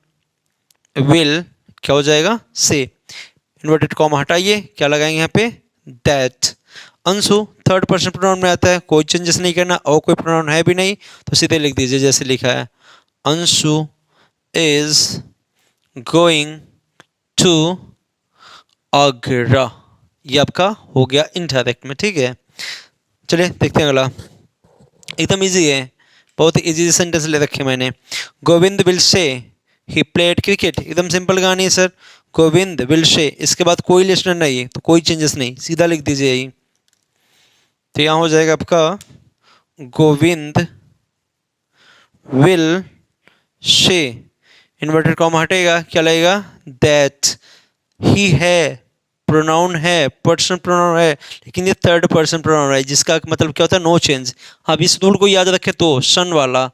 विल, क्या हो जाएगा, से। इन्वर्टेड कॉमा हटाइए, क्या लगाएंगे यहाँ पे, that. Anshu third person pronoun में आता है, कोई चेंजेस नहीं करना, और कोई प्रोनाउन है भी नहीं तो सीधे लिख दीजिए जैसे लिखा है, Anshu is going to Agra. ये आपका हो गया इनडायरेक्ट में, ठीक है। चलिए देखते हैं अगला, एकदम इजी है, बहुत इजी सेंटेंस ले रखे मैंने। Govind will say he played cricket, एकदम सिंपल कहानी है सर। गोविंद विल से, इसके बाद कोई लिसनर नहीं है तो कोई चेंजेस नहीं, सीधा लिख दीजिए यही। तो यहाँ हो जाएगा आपका Govind will say, inverted comma हटेगा, क्या लगेगा, दैट। ही है, प्रोनाउन है, पर्सन प्रोनाउन है, लेकिन ये थर्ड पर्सन प्रोनाउन है, जिसका मतलब क्या होता है, नो चेंज। अब इस रूल को याद रखें तो सन वाला,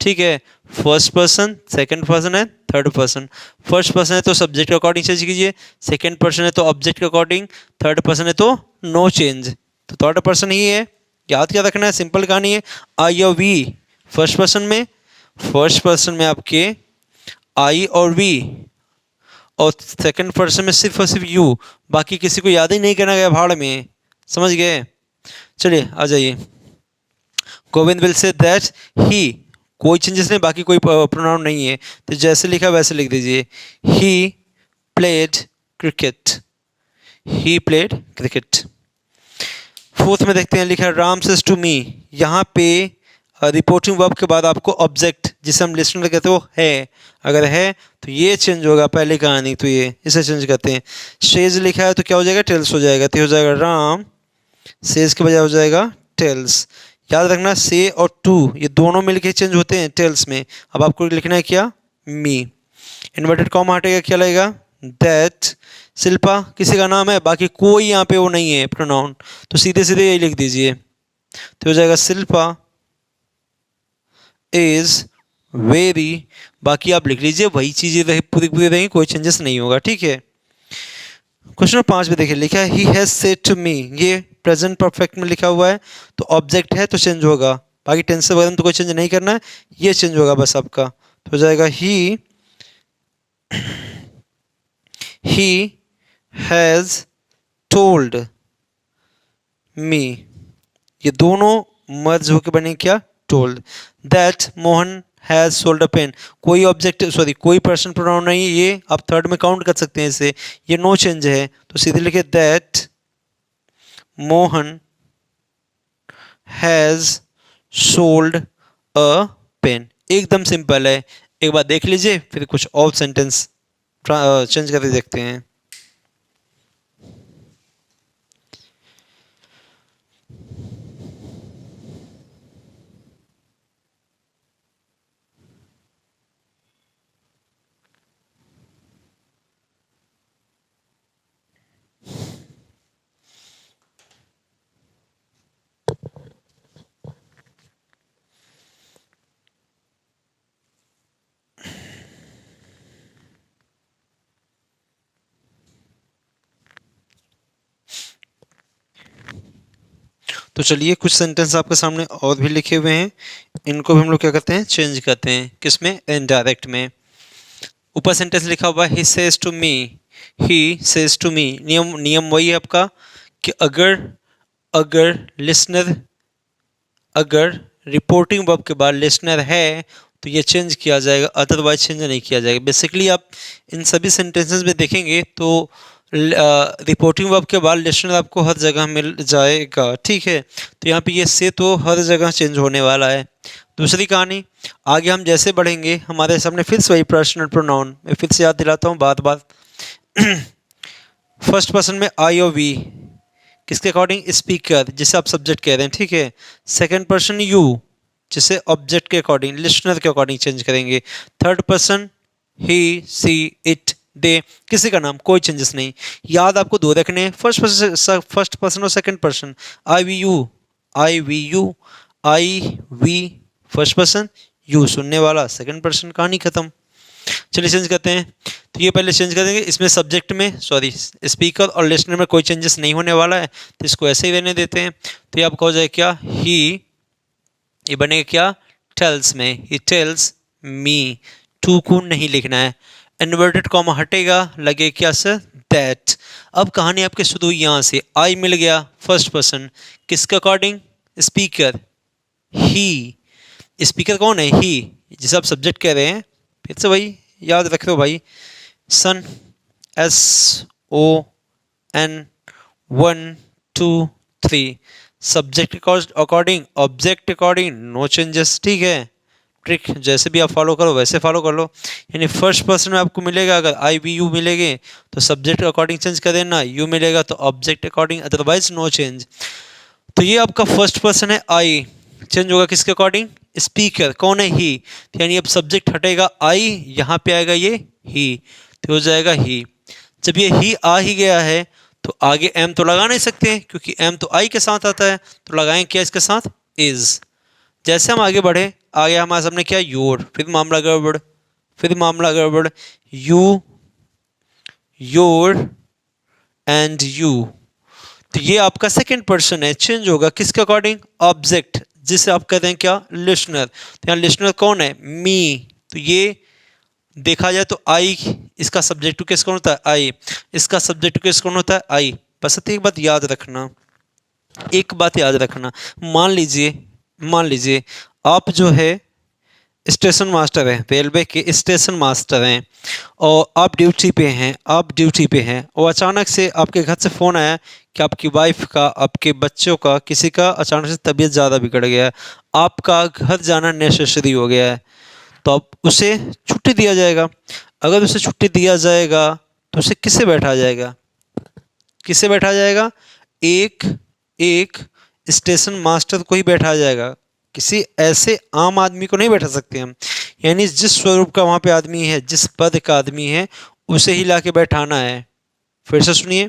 ठीक है, फर्स्ट पर्सन, सेकंड पर्सन है, थर्ड पर्सन। फर्स्ट पर्सन है तो सब्जेक्ट के अकॉर्डिंग चेंज कीजिए, सेकंड पर्सन है तो ऑब्जेक्ट के अकॉर्डिंग, थर्ड पर्सन है तो नो चेंज। तो थर्ड पर्सन ही है, याद क्या रखना है, सिंपल कहानी है। आई और वी फर्स्ट पर्सन में, फर्स्ट पर्सन में आपके आई और वी, और सेकंड पर्सन में सिर्फ और सिर्फ यू, बाकी किसी को याद ही नहीं करना गया भाड़ में, समझ गए। चलिए आ जाइए, Govind will say that he, कोई चेंजेस नहीं, बाकी कोई प्रोनाउन नहीं है, तो जैसे लिखा वैसे लिख दीजिए, he played cricket, he played cricket. Fourth में देखते हैं, लिखा है राम सेज टू मी, यहाँ पे रिपोर्टिंग वर्ब के बाद आपको ऑब्जेक्ट जिसे हम लिस्टनर कहते हैं वो है, अगर है तो ये चेंज होगा, पहले कहानी तो ये इसे चेंज करते हैं। सेज लिखा है तो क्या हो जाएगा, टेल्स हो जाएगा, तो हो जाएगा राम सेज के बजाय हो जाएगा टेल्स। याद रखना से और टू ये दोनों मिलके चेंज होते हैं टेल्स में। अब आपको लिखना है क्या, मी, इन्वर्टेड कॉमा हटेगा, क्या लगेगा, दैट। शिल्पा किसी का नाम है, बाकी कोई यहाँ पे वो नहीं है प्रोनाउन, तो सीधे सीधे यही लिख दीजिए, तो हो जाएगा शिल्पा इज वेरी, बाकी आप लिख लीजिए वही चीजें रही, पूरी पूरी रहेंगी, कोई चेंजेस नहीं होगा, ठीक है। क्वेश्चन 5 में देखिए, लिखा है he has said to me, ये प्रेजेंट परफेक्ट में लिखा हुआ है, तो ऑब्जेक्ट है तो चेंज होगा, बाकी टेंस वगैरह में तो कोई चेंज नहीं करना है, ये चेंज होगा बस आपका, तो हो जाएगा ही हैज टोल्ड मी, ये दोनों मर्ज होकर बने क्या, told. That Mohan has sold a pen, कोई ऑब्जेक्ट सॉरी कोई पर्सन प्रोनाउन नहीं है, ये आप थर्ड में काउंट कर सकते हैं इसे, ये नो चेंज है, तो सीधे लिखे that Mohan has sold a pen, एकदम सिंपल है। एक बार देख लीजिए फिर कुछ और सेंटेंस चेंज करके देखते हैं। तो चलिए कुछ सेंटेंस आपके सामने और भी लिखे हुए हैं, इनको भी हम लोग क्या करते हैं, चेंज करते हैं, किसमें, इनडायरेक्ट में। ऊपर सेंटेंस लिखा हुआ है he says to me, he says to me, नियम नियम वही है आपका कि अगर अगर लिसनर, अगर रिपोर्टिंग वर्ब के बाद लिसनर है तो ये चेंज किया जाएगा, अदरवाइज चेंज नहीं किया जाएगा। बेसिकली आप इन सभी सेंटेंसेस में देखेंगे तो रिपोर्टिंग वर्ब के बाद लिसनर आपको हर जगह मिल जाएगा, ठीक है। तो यहाँ पे ये से तो हर जगह चेंज होने वाला है। दूसरी कहानी, आगे हम जैसे बढ़ेंगे हमारे सामने फिर से वही पर्सनल प्रोनाउन, मैं फिर से याद दिलाता हूँ बात बात फर्स्ट पर्सन में आई और वी, किसके अकॉर्डिंग, स्पीकर जिसे आप सब्जेक्ट कह रहे हैं, ठीक है। सेकंड पर्सन यू, जिसे ऑब्जेक्ट के अकॉर्डिंग, लिसनर के अकॉर्डिंग चेंज करेंगे। Third person he she it दे, किसी का नाम कोई चेंजेस नहीं। याद आपको दो रखने हैं, फर्स्ट पर्सन और second person. I we you, I we you, I we first person, you सुनने वाला सेकंड पर्सन, कहानी खत्म। चलिए चेंज करते हैं। तो ये पहले चेंज कर देंगे, इसमें सब्जेक्ट में सॉरी स्पीकर और लिसनर में कोई चेंजेस नहीं होने वाला है, तो इसको ऐसे ही रहने देते हैं। तो ये आपका हो जाए क्या, ही, ये बनेगा क्या, टेल्स में, ही टेल्स मी, टू को नहीं लिखना है, इन्वर्टेड कॉमा हटेगा, लगे क्या सर, दैट। अब कहानी आपके शुरू हुई यहाँ से, आई मिल गया फर्स्ट पर्सन, किसके अकॉर्डिंग, स्पीकर, ही, स्पीकर कौन है, ही, जिसे आप सब्जेक्ट कह रहे हैं, फिर से भाई याद रख लो भाई, son, S O N, 1 2 3, subject according, object according, no changes, ठीक है। ट्रिक जैसे भी आप फॉलो करो वैसे फॉलो कर लो, यानी फर्स्ट पर्सन में आपको मिलेगा अगर आई वी यू मिलेंगे तो सब्जेक्ट अकॉर्डिंग चेंज कर देना, यू मिलेगा तो object according, otherwise no change. तो ये आपका फर्स्ट पर्सन है आई, चेंज होगा किसके अकॉर्डिंग, स्पीकर, कौन है, ही, यानी अब सब्जेक्ट हटेगा आई, यहाँ पे आएगा ये ही, तो हो जाएगा ही। जब ये ही आ ही गया है तो आगे एम तो लगा नहीं सकते क्योंकि एम तो आई के साथ आता है, तो लगाएं क्या इसके साथ, इज। जैसे हम आगे बढ़े, आगे हमारे सामने क्या, योर, फिर मामला गड़बड़, फिर मामला गड़बड़, यू, योर एंड यू। तो ये आपका सेकंड पर्सन है, चेंज होगा किसके अकॉर्डिंग, ऑब्जेक्ट, जिसे आप कहते हैं क्या, लिसनर। तो यहाँ लिसनर कौन है, मी, तो ये देखा जाए तो आई, इसका सब्जेक्टिव केस कौन होता है, आई, इसका सब्जेक्टिव केस कौन होता है, आई। बस एक बात याद रखना, एक बात याद रखना, मान लीजिए आप जो है स्टेशन मास्टर हैं, रेलवे के स्टेशन मास्टर हैं, और आप ड्यूटी पे हैं, और अचानक से आपके घर से फ़ोन आया कि आपकी वाइफ का, आपके बच्चों का, किसी का अचानक से तबीयत ज़्यादा बिगड़ गया है, आपका घर जाना नेसेसरी हो गया है, तो अब उसे छुट्टी दिया जाएगा। अगर उसे छुट्टी दिया जाएगा तो उसे किससे बैठा जाएगा, किससे बैठा जाएगा, एक स्टेशन मास्टर को ही बैठा जाएगा, किसी ऐसे आम आदमी को नहीं बैठा सकते हम, यानी जिस स्वरूप का वहाँ पे आदमी है, जिस पद का आदमी है, उसे ही ला के बैठाना है। फिर से सुनिए,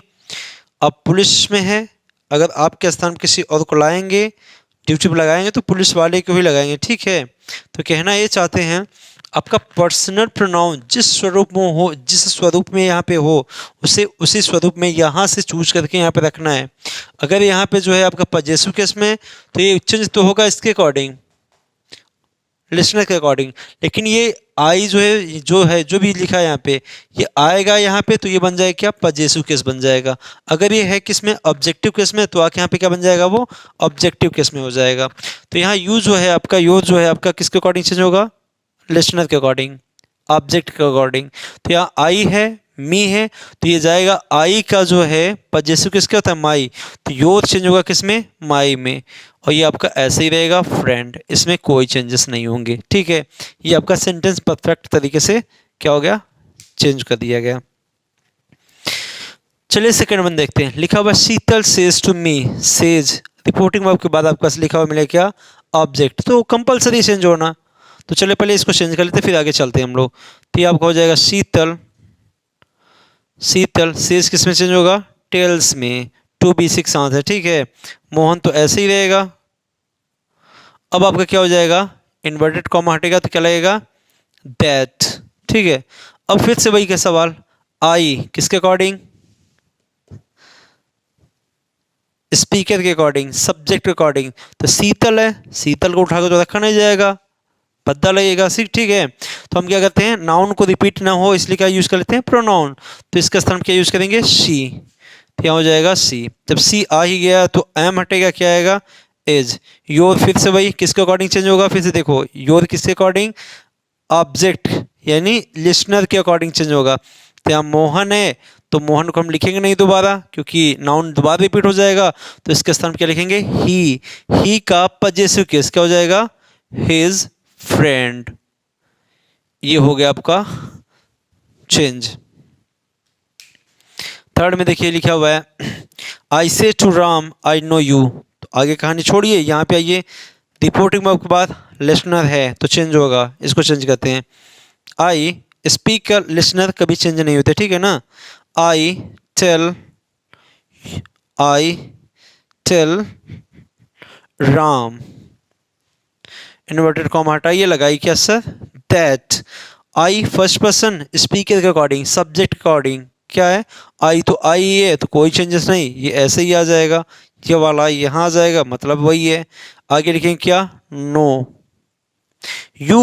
अब पुलिस में है, अगर आपके स्थान किसी और को लाएंगे, ड्यूटी पर लगाएंगे तो पुलिस वाले को ही लगाएंगे, ठीक है। तो कहना ये चाहते हैं आपका पर्सनल प्रोनाउन जिस स्वरूप में हो, जिस स्वरूप में यहाँ पे हो, उसे उसी स्वरूप में यहाँ से चूज करके यहाँ पे रखना है। अगर यहाँ पे जो है आपका पजेसिव केस में, तो ये चेंज तो होगा इसके अकॉर्डिंग, लिसनर के अकॉर्डिंग, लेकिन ये आई जो भी लिखा है यहाँ पे, ये आएगा यहाँ पे तो ये बन जाएगा क्या, पजेसिव केस बन जाएगा। अगर ये है किस में, ऑब्जेक्टिव केस में, तो आके यहाँ पे क्या बन जाएगा, वो ऑब्जेक्टिव केस में हो जाएगा। तो यहाँ यू जो है आपका, योर जो है आपका किसके अकॉर्डिंग चेंज होगा, लिसनर के अकॉर्डिंग, ऑब्जेक्ट के अकॉर्डिंग। तो यहाँ आई है, मी है, तो ये जाएगा आई का जो है पजेसिव किसके होता है, माई, तो योर चेंज होगा किस में, माई में, और ये आपका ऐसे ही रहेगा फ्रेंड, इसमें कोई चेंजेस नहीं होंगे, ठीक है। ये आपका सेंटेंस परफेक्ट तरीके से क्या हो गया, चेंज कर दिया गया। चलिए सेकंड वन देखते हैं, लिखा हुआ Sheetal says to me, says reporting verb के बाद आपका लिखा हुआ मिलेगा क्या, ऑब्जेक्ट, तो कंपलसरी चेंज होना। तो चलिए पहले इसको चेंज कर लेते फिर आगे चलते हैं हम लोग। तो ये आपका हो जाएगा शीतल, सेज किस में चेंज होगा, टेल्स में, टू बी सिक्स आंसर है, ठीक है। मोहन तो ऐसे ही रहेगा। अब आपका क्या हो जाएगा, इन्वर्टेड कॉमा हटेगा तो क्या लगेगा, दैट, ठीक है। अब फिर से वही का सवाल, आई किसके अकॉर्डिंग, स्पीकर के अकॉर्डिंग, सब्जेक्ट के अकॉर्डिंग, तो शीतल है, शीतल को उठाकर तो रखा नहीं जाएगा, भद्दा लगेगा, ठीक है। तो हम क्या करते हैं, नाउन को रिपीट ना हो इसलिए क्या यूज कर लेते हैं, प्रोनाउन, तो इसका स्थान क्या यूज करेंगे, शी, तो यहाँ हो जाएगा सी। जब सी आ ही गया तो एम हटेगा, क्या आएगा, एज। योर फिर से वही किसके अकॉर्डिंग चेंज होगा, फिर से देखो, योर किसके अकॉर्डिंग, ऑब्जेक्ट यानी लिसनर के अकॉर्डिंग चेंज होगा। तो यहाँ मोहन है तो मोहन को हम लिखेंगे नहीं दोबारा क्योंकि नाउन दोबारा रिपीट हो जाएगा, तो इसके स्थान क्या लिखेंगे, ही का पजेसिव केस क्या हो जाएगा, हिज फ्रेंड। ये हो गया आपका चेंज। थर्ड में देखिए लिखा हुआ है, I say to Ram I know you, तो आगे कहानी छोड़िए, यहाँ पे आइए, रिपोर्टिंग वर्ब के बाद लिसनर है तो चेंज होगा, इसको चेंज करते हैं। आई स्पीकर, लिसनर कभी चेंज नहीं होते, ठीक है ना। I tell Ram, inverted comma हटाइए, लगाई क्या sir, that, I first person speaker के अकॉर्डिंग, सब्जेक्ट के अकॉर्डिंग क्या है, आई तो आई है तो कोई चेंजेस नहीं, ये ऐसे ही आ जाएगा, ये वाला यहाँ आ जाएगा मतलब वही है। आगे लिखेंगे क्या, नो। यू,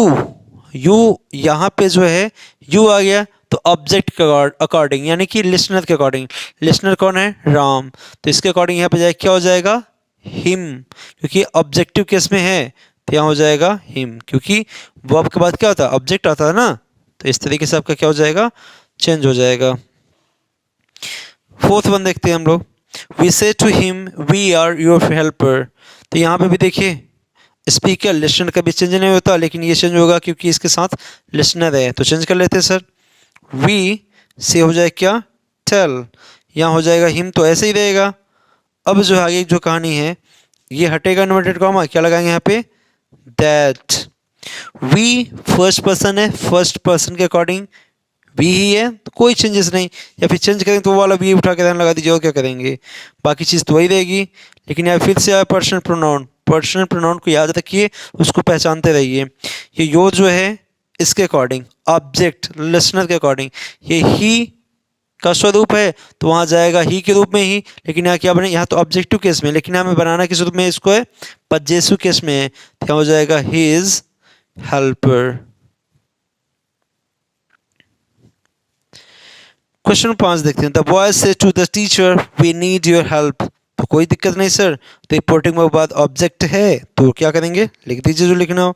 यू यहाँ पे जो है यू आ गया तो ऑब्जेक्ट के अकॉर्डिंग यानी कि लिसनर के अकॉर्डिंग, लिसनर कौन है, राम, तो इसके अकॉर्डिंग यहाँ पे जाए क्या हो जाएगा, हिम, क्योंकि ऑब्जेक्टिव केस में है तो यहाँ हो जाएगा हिम, क्योंकि वर्ब के बाद क्या होता है, ऑब्जेक्ट आता है ना, तो इस तरीके से आपका क्या हो जाएगा, चेंज हो जाएगा। फोर्थ वन देखते हैं हम लोग, we say to him we are your helper, तो यहाँ पे भी देखिए स्पीकर लिसनर का भी चेंज नहीं होता, लेकिन ये चेंज होगा क्योंकि इसके साथ लिसनर है, तो चेंज कर लेते हैं सर। वी से हो जाए क्या, टेल, यहाँ हो जाएगा हिम, तो ऐसे ही रहेगा। अब जो आगे जो कहानी है ये हटेगा इन्वर्टेड कॉमा, क्या लगाएंगे यहाँ पे, दैट। वी फर्स्ट पर्सन है, फर्स्ट पर्सन के अकॉर्डिंग वी ही है तो कोई चेंजेस नहीं, या फिर चेंज करेंगे तो वो वाला वी उठा के लगा दीजिए और क्या करेंगे, बाकी चीज़ तो वही रहेगी। लेकिन यहाँ फिर से आया पर्सनल प्रोनाउन, पर्सनल प्रोनाउन को याद रखिए, उसको पहचानते रहिए। ये यो जो है इसके अकॉर्डिंग, ऑब्जेक्ट लिसनर के अकॉर्डिंग, ये ही का स्वरूप है तो वहाँ जाएगा ही के रूप में ही, लेकिन यहाँ क्या बने, यहाँ तो ऑब्जेक्टिव केस में, लेकिन यहाँ में बनाना किस रूप में इसको है, पजेसिव केस में है, तो यहाँ हो जाएगा हिज हेल्पर। क्वेश्चन 5 देखते हैं, the boy say to the teacher we need your help, तो कोई दिक्कत नहीं सर, तो रिपोर्टिंग के बाद ऑब्जेक्ट है तो क्या करेंगे, लिख दीजिए जो लिखना हो।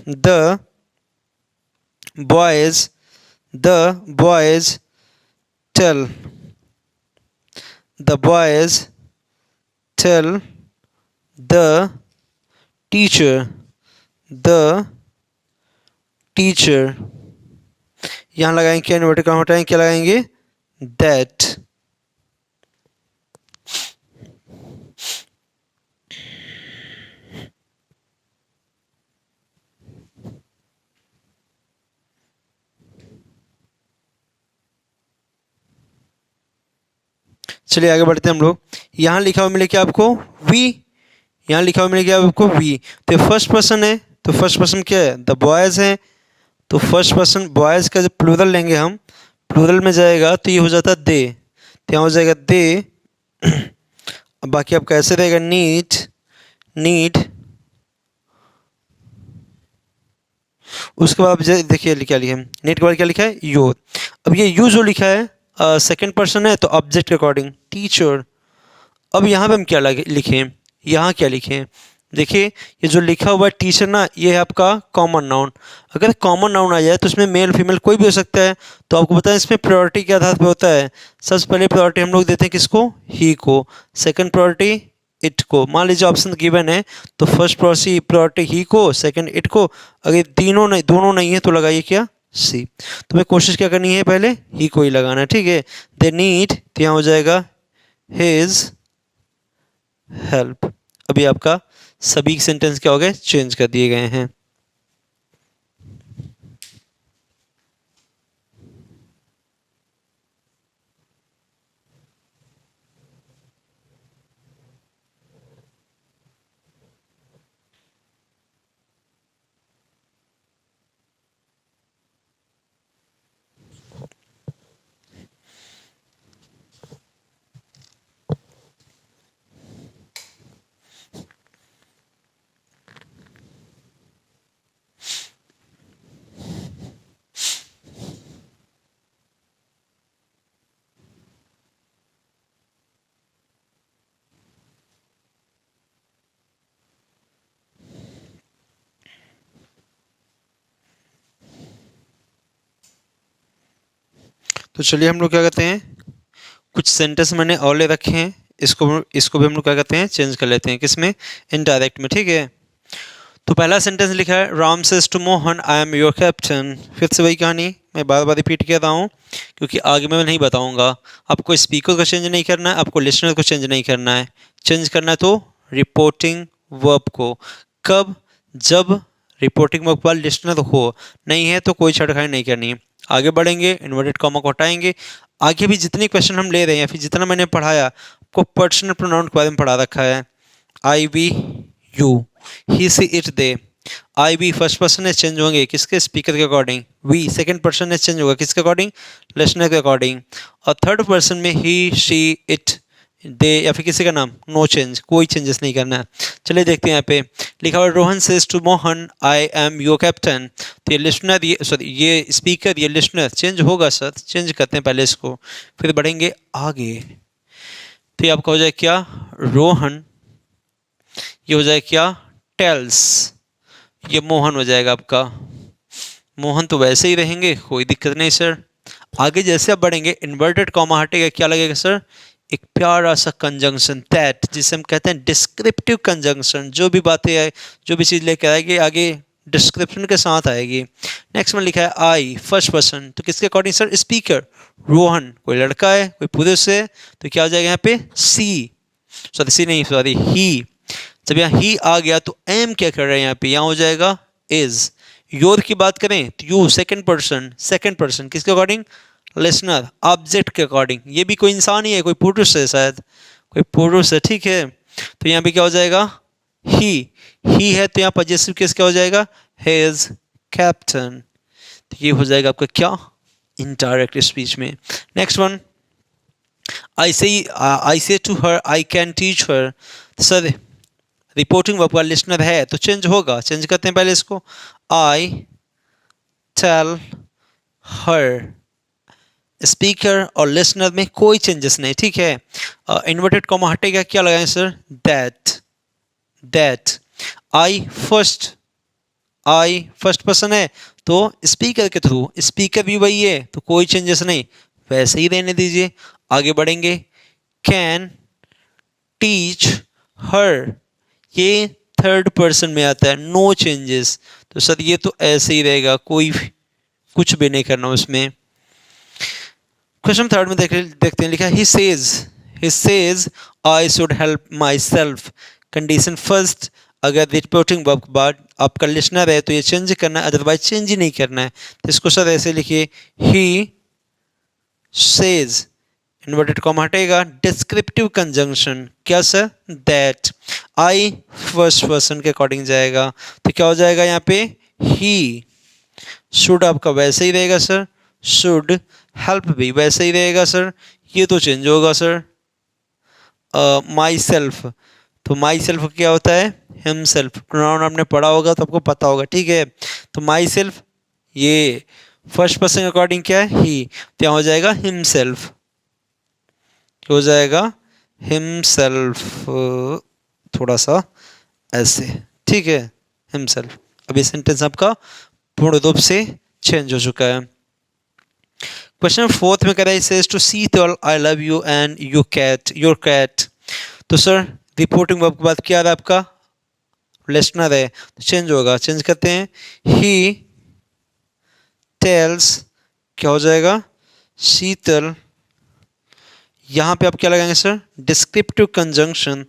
The boys, the boys tell, the boys tell the teacher, the teacher, यहाँ लगाएंगे क्या, इन्वर्टेड कॉमा हटाएंगे क्या लगाएंगे, दैट। चलिए आगे बढ़ते हैं हम लोग। यहाँ लिखा हुआ मिले क्या आपको, वी, यहाँ लिखा हुआ मिले क्या आपको, वी, तो फर्स्ट पर्सन है तो फर्स्ट पर्सन क्या है, द बॉयज़ है, तो फर्स्ट पर्सन बॉयज़ का जब प्लूरल लेंगे हम, प्लूरल में जाएगा तो ये हो जाता है दे, तो यहाँ हो जाएगा दे। अब बाकी आपका ऐसे रहेगा, नीड, नीड, उसके बाद देखिए क्या लिखा है, नीड के बाद क्या लिखा है, योर। अब ये यू जो लिखा है सेकंड पर्सन है तो ऑब्जेक्ट के अकॉर्डिंग, टीचर। अब यहाँ पे हम क्या लिखें, यहाँ क्या लिखें, देखिए ये जो लिखा हुआ है टीचर ना, ये है आपका कॉमन नाउन, अगर कॉमन नाउन आ जाए तो इसमें मेल फीमेल कोई भी हो सकता है, तो आपको पता है इसमें प्रायोरिटी के आधार पे होता है, सबसे पहले प्रायोरिटी हम लोग देते हैं किसको, ही को, सेकंड प्रायोरिटी इट को। मान लीजिए ऑप्शन गिवन है तो फर्स्ट प्रायोरिटी ही को, सेकंड इट को, अगर तीनों नहीं, दोनों नहीं है तो लगाइए क्या, सी। तो मैं कोशिश क्या करनी है, पहले ही को ही लगाना है, ठीक है। दे नीड, तो यहाँ हो जाएगा हिज हेल्प। अभी आपका सभी सेंटेंस क्या हो गए, चेंज कर दिए गए हैं। तो चलिए हम लोग क्या कहते हैं, कुछ सेंटेंस मैंने और ले रखे हैं, इसको भी हम लोग क्या कहते हैं, चेंज कर लेते हैं, किसमें, इनडायरेक्ट में, ठीक है। तो पहला सेंटेंस लिखा है, Ram says to Mohan I am your captain. फिर से वही कहानी मैं बार बार रिपीट कर रहा हूँ क्योंकि आगे मैं नहीं बताऊँगा। आपको स्पीकर को चेंज नहीं करना है, आपको लिसनर को चेंज नहीं करना है, चेंज करना है तो रिपोर्टिंग वर्ब को। कब, जब रिपोर्टिंग वर्ब पर लिसनर हो, नहीं है तो कोई छेड़खानी नहीं करनी है। आगे बढ़ेंगे, इन्वर्टेड कॉमा को हटाएंगे। आगे भी जितने क्वेश्चन हम ले रहे हैं, फिर जितना मैंने पढ़ाया, आपको पर्सनल प्रोनाउन के बारे में पढ़ा रखा है, I we you, he she it they, I we first person change होंगे किसके, स्पीकर के according. We second person change होगा किसके अकॉर्डिंग, लिसनर के अकॉर्डिंग। और थर्ड पर्सन में ही, शी, इट, दे या फिर किसी का नाम, नो चेंज, कोई चेंजेस नहीं करना है। चलिए देखते हैं यहाँ पे लिखा हुआ, Rohan says to Mohan I am your captain. तो ये लिसनर, ये सॉरी ये स्पीकर, ये लिसनर चेंज होगा सर, चेंज करते हैं पहले इसको, फिर बढ़ेंगे आगे। तो ये आपका हो जाए क्या, रोहन, ये हो जाए क्या, टेल्स, ये मोहन हो जाएगा आपका। मोहन तो वैसे ही रहेंगे, कोई दिक्कत नहीं सर। आगे जैसे आप बढ़ेंगे इन्वर्टेड कॉमा हटेगा, क्या लगेगा सर, एक प्यारा सा कंजंक्शन, दैट, जिसे हम कहते हैं डिस्क्रिप्टिव कंजंक्शन। जो भी बातें आए, जो भी चीज़ लेकर आएगी आगे डिस्क्रिप्शन के साथ आएगी। नेक्स्ट में लिखा है आई फर्स्ट पर्सन, तो किसके अकॉर्डिंग सर, स्पीकर रोहन, कोई लड़का है कोई पुरुष है, तो क्या हो जाएगा यहाँ पे, सी, सी नहीं सॉरी ही। जब यहाँ ही आ गया तो एम क्या कर रहे हैं यहाँ पे, यहाँ हो जाएगा इज। योर की बात करें तो यू सेकंड पर्सन किसके अकॉर्डिंग, लिसनर, ऑब्जेक्ट के अकॉर्डिंग। ये भी कोई इंसान ही है, कोई पुरुष है, शायद कोई पुरुष है, ठीक है। तो यहाँ पे क्या हो जाएगा, ही है, तो यहाँ पॉजेसिव केस क्या हो जाएगा, हिज कैप्टन। तो ये हो जाएगा आपका क्या, इनडायरेक्ट स्पीच में। Next one, I say to her I can teach her. Sir reporting verb का लिसनर है तो चेंज होगा, चेंज करते हैं पहले इसको, आई टेल हर। स्पीकर और लिसनर में कोई चेंजेस नहीं, ठीक है। इन्वर्टेड कॉमा हटेगा, क्या लगाएं sir, that. I first person है तो स्पीकर के थ्रू, स्पीकर भी वही है तो कोई चेंजेस नहीं, वैसे ही रहने दीजिए। आगे बढ़ेंगे, कैन टीच हर, ये थर्ड पर्सन में आता है, नो चेंजेस, तो सर ये तो ऐसे ही रहेगा, कोई कुछ भी नहीं करना उसमें। क्वेश्चन थर्ड में देखते हैं, लिखा he says I should help my self. Condition first, अगर रिपोर्टिंग वर्ब के बाद आपका लिसनर है तो ये चेंज करना है, अदरवाइज चेंज ही नहीं करना है। तो इसको सर ऐसे लिखिए, ही सेज, इन्वर्टेड कॉमा हटेगा, डिस्क्रिप्टिव कंजंक्शन क्या sir, that. I first person के अकॉर्डिंग जाएगा तो क्या हो जाएगा यहाँ पे, ही। शुड आपका वैसे ही रहेगा सर, शुड। हेल्प भी वैसे ही रहेगा सर, ये तो चेंज होगा सर। माई सेल्फ, तो माई सेल्फ क्या होता है, हिम सेल्फ। प्रोनाउन आपने पढ़ा होगा तो आपको पता होगा, ठीक है। तो माई सेल्फ, ये फर्स्ट पर्सन के अकॉर्डिंग क्या है, ही, तो यहाँ हो जाएगा हिम सेल्फ, हो जाएगा हिमसेल्फ, थोड़ा सा ऐसे, ठीक है, हिमसेल्फ। अब ये सेंटेंस आपका पूर्ण रूप से चेंज हो चुका है। क्वेश्चन फोर्थ में कह रहा है, says to Sheetal I love you and your cat. तो सर रिपोर्टिंग वर्ब के बाद क्या आ रहा है आपका, लिसनर है तो चेंज होगा, चेंज करते हैं, ही टेल्स, क्या हो जाएगा, शीतल। यहाँ पे आप क्या लगाएंगे sir, descriptive conjunction,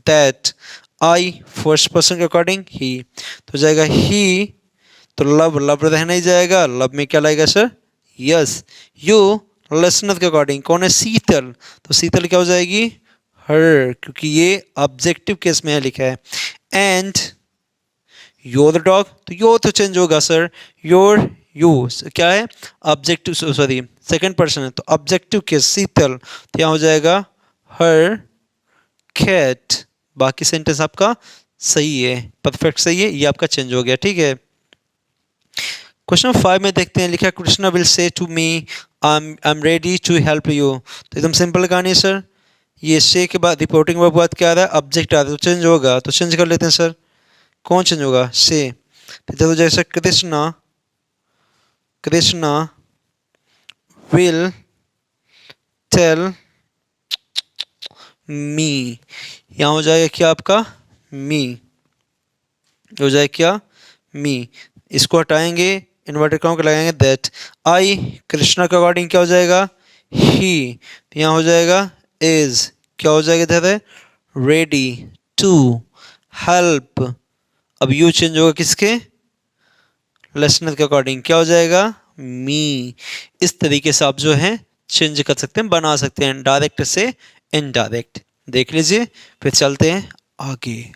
that. I first person के अकॉर्डिंग ही, तो जाएगा ही, तो लव रहना ही जाएगा, लव में क्या लगेगा सर, यस। यू लिसनर के अकॉर्डिंग कौन है, शीतल, तो शीतल क्या हो जाएगी, हर, क्योंकि ये ऑब्जेक्टिव केस में है लिखा है। एंड योर डॉग, तो योर तो चेंज होगा सर, योर, यू क्या है, ऑब्जेक्टिव, सॉरी सेकंड पर्सन है तो ऑब्जेक्टिव केस शीतल, तो यहाँ हो जाएगा हर कैट। बाकी सेंटेंस आपका सही है, परफेक्ट सही है, ये आपका चेंज हो गया, ठीक है। क्वेश्चन 5 में देखते हैं, लिखा Krishna will say to me I am ready to help you. तो एकदम सिंपल कहानी है सर, ये से के बाद रिपोर्टिंग वर्ब बाद क्या आ रहा है, ऑब्जेक्ट आ रहा है, तो चेंज होगा, तो चेंज कर लेते हैं सर, कौन चेंज होगा, से। तो इधर हो जाएगा sir, Krishna will tell me, यहाँ हो जाएगा क्या आपका, मी, हो जाएगा क्या, मी। इसको हटाएंगे, इन्वर्टेड कॉमा को लगाएंगे, दैट। आई कृष्णा के अकॉर्डिंग क्या हो जाएगा, ही, तो यहाँ हो जाएगा इज, क्या हो जाएगा इधर है, रेडी टू हेल्प। अब यू चेंज होगा किसके, लिसनर के अकॉर्डिंग, क्या हो जाएगा, मी। इस तरीके से आप जो है चेंज कर सकते हैं, बना सकते हैं डायरेक्ट से इनडायरेक्ट। देख लीजिए, फिर चलते हैं आगे।